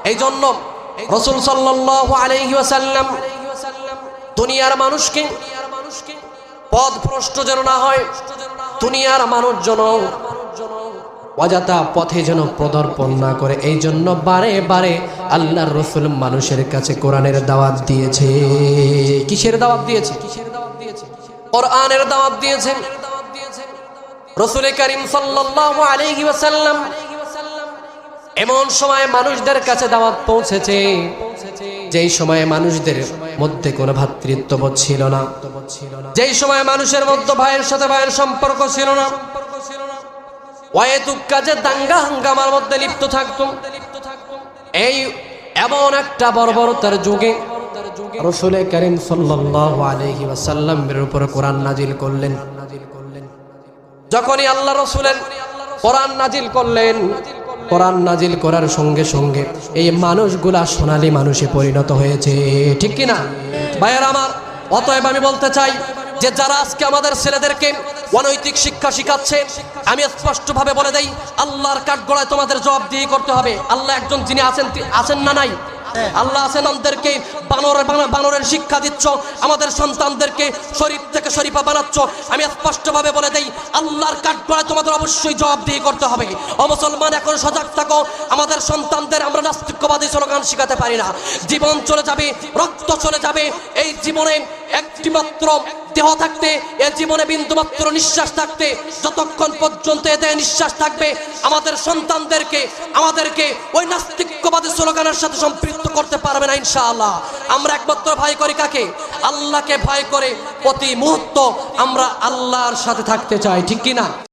এই জন্য রাসূল সাল্লাল্লাহু আলাইহি ওয়াসাল্লাম দুনিয়ার মানুষকে পথভ্রষ্ট যেন না হয়, দুনিয়ার মানুষ যেন অযথা পথে যেন পদার্পণ না করে, এই জন্য বারে বারে আল্লাহর রাসূল মানুষের কাছে কোরআনের দাওয়াত দিয়েছে। কিসের দাওয়াত দিয়েছে? কোরআনের দাওয়াত দিয়েছেন। রাসূল করিম সাল্লাল্লাহু আলাইহি ওয়াসাল্লাম এমন সময় মানুষদের কাছে দাওয়াত পৌঁছেছে যেই সময়ে মানুষদের মধ্যে কোনো ভ্রাতৃত্ববোধ ছিল না, যেই সময় মানুষের মধ্যে ভাইয়ের সাথে ভাইয়ের সম্পর্ক ছিল না, অহেতুক কাজে দাঙ্গা হাঙ্গামার মধ্যে লিপ্ত থাকতো, এই এমন একটা বর্বরতার যুগে রাসূল করিম সাল্লাল্লাহু আলাইহি ওয়াসাল্লামের উপর কোরআন নাজিল করলেন। যখনই আল্লাহ রাসূলের কোরআন নাজিল করলেন, কোরআন নাজিল করার সঙ্গে সঙ্গে এই মানুষগুলা সোনালী মানুষে পরিণত হয়েছে, ঠিক কি না ভাইয়েরা আমার? অতএব আমি বলতে চাই যে যারা আজকে আমাদের ছেলেদেরকে অনৈতিক শিক্ষা শিখাচ্ছে, আমি স্পষ্টভাবে বলে দেই, আল্লাহর কাঠগড়ায় তোমাদের জবাবদিহি করতে হবে। আল্লাহ একজন যিনি আছেন না নাই? আল্লাহ আছেন। আমাদেরকে বানরের শিক্ষা দিচ্ছ, আমাদের সন্তানদেরকে শরীফ থেকে শরীফা বানাচ্ছ। আমি স্পষ্টভাবে বলে দেই, আল্লাহর কাঠগড়ায় তোমাদের অবশ্যই জবাবদিহি করতে হবে। ও মুসলমান, এখন সজাগ থাকো। আমাদের সন্তানদের আমরা নাস্তিকবাদী স্লোগান শিখাতে পারি না। জীবন চলে যাবে, রক্ত চলে যাবে, এই জীবনে একটি মাত্র দেহ থাকতে, এই জীবনে বিন্দুমাত্র নিঃশ্বাস থাকতে, যতক্ষণ পর্যন্ত এতে নিঃশ্বাস থাকবে, আমাদের সন্তানদেরকে আমাদেরকে ওই নাস্তিকবাদী স্লোগানের সাথে সম্পৃক্ত করতে পারবে না ইনশাআল্লাহ। আমরা একমাত্র ভয় করি কাকে? আল্লাহকে ভয় করে প্রতি মুহূর্ত আমরা আল্লাহর সাথে থাকতে চাই, ঠিক কি না?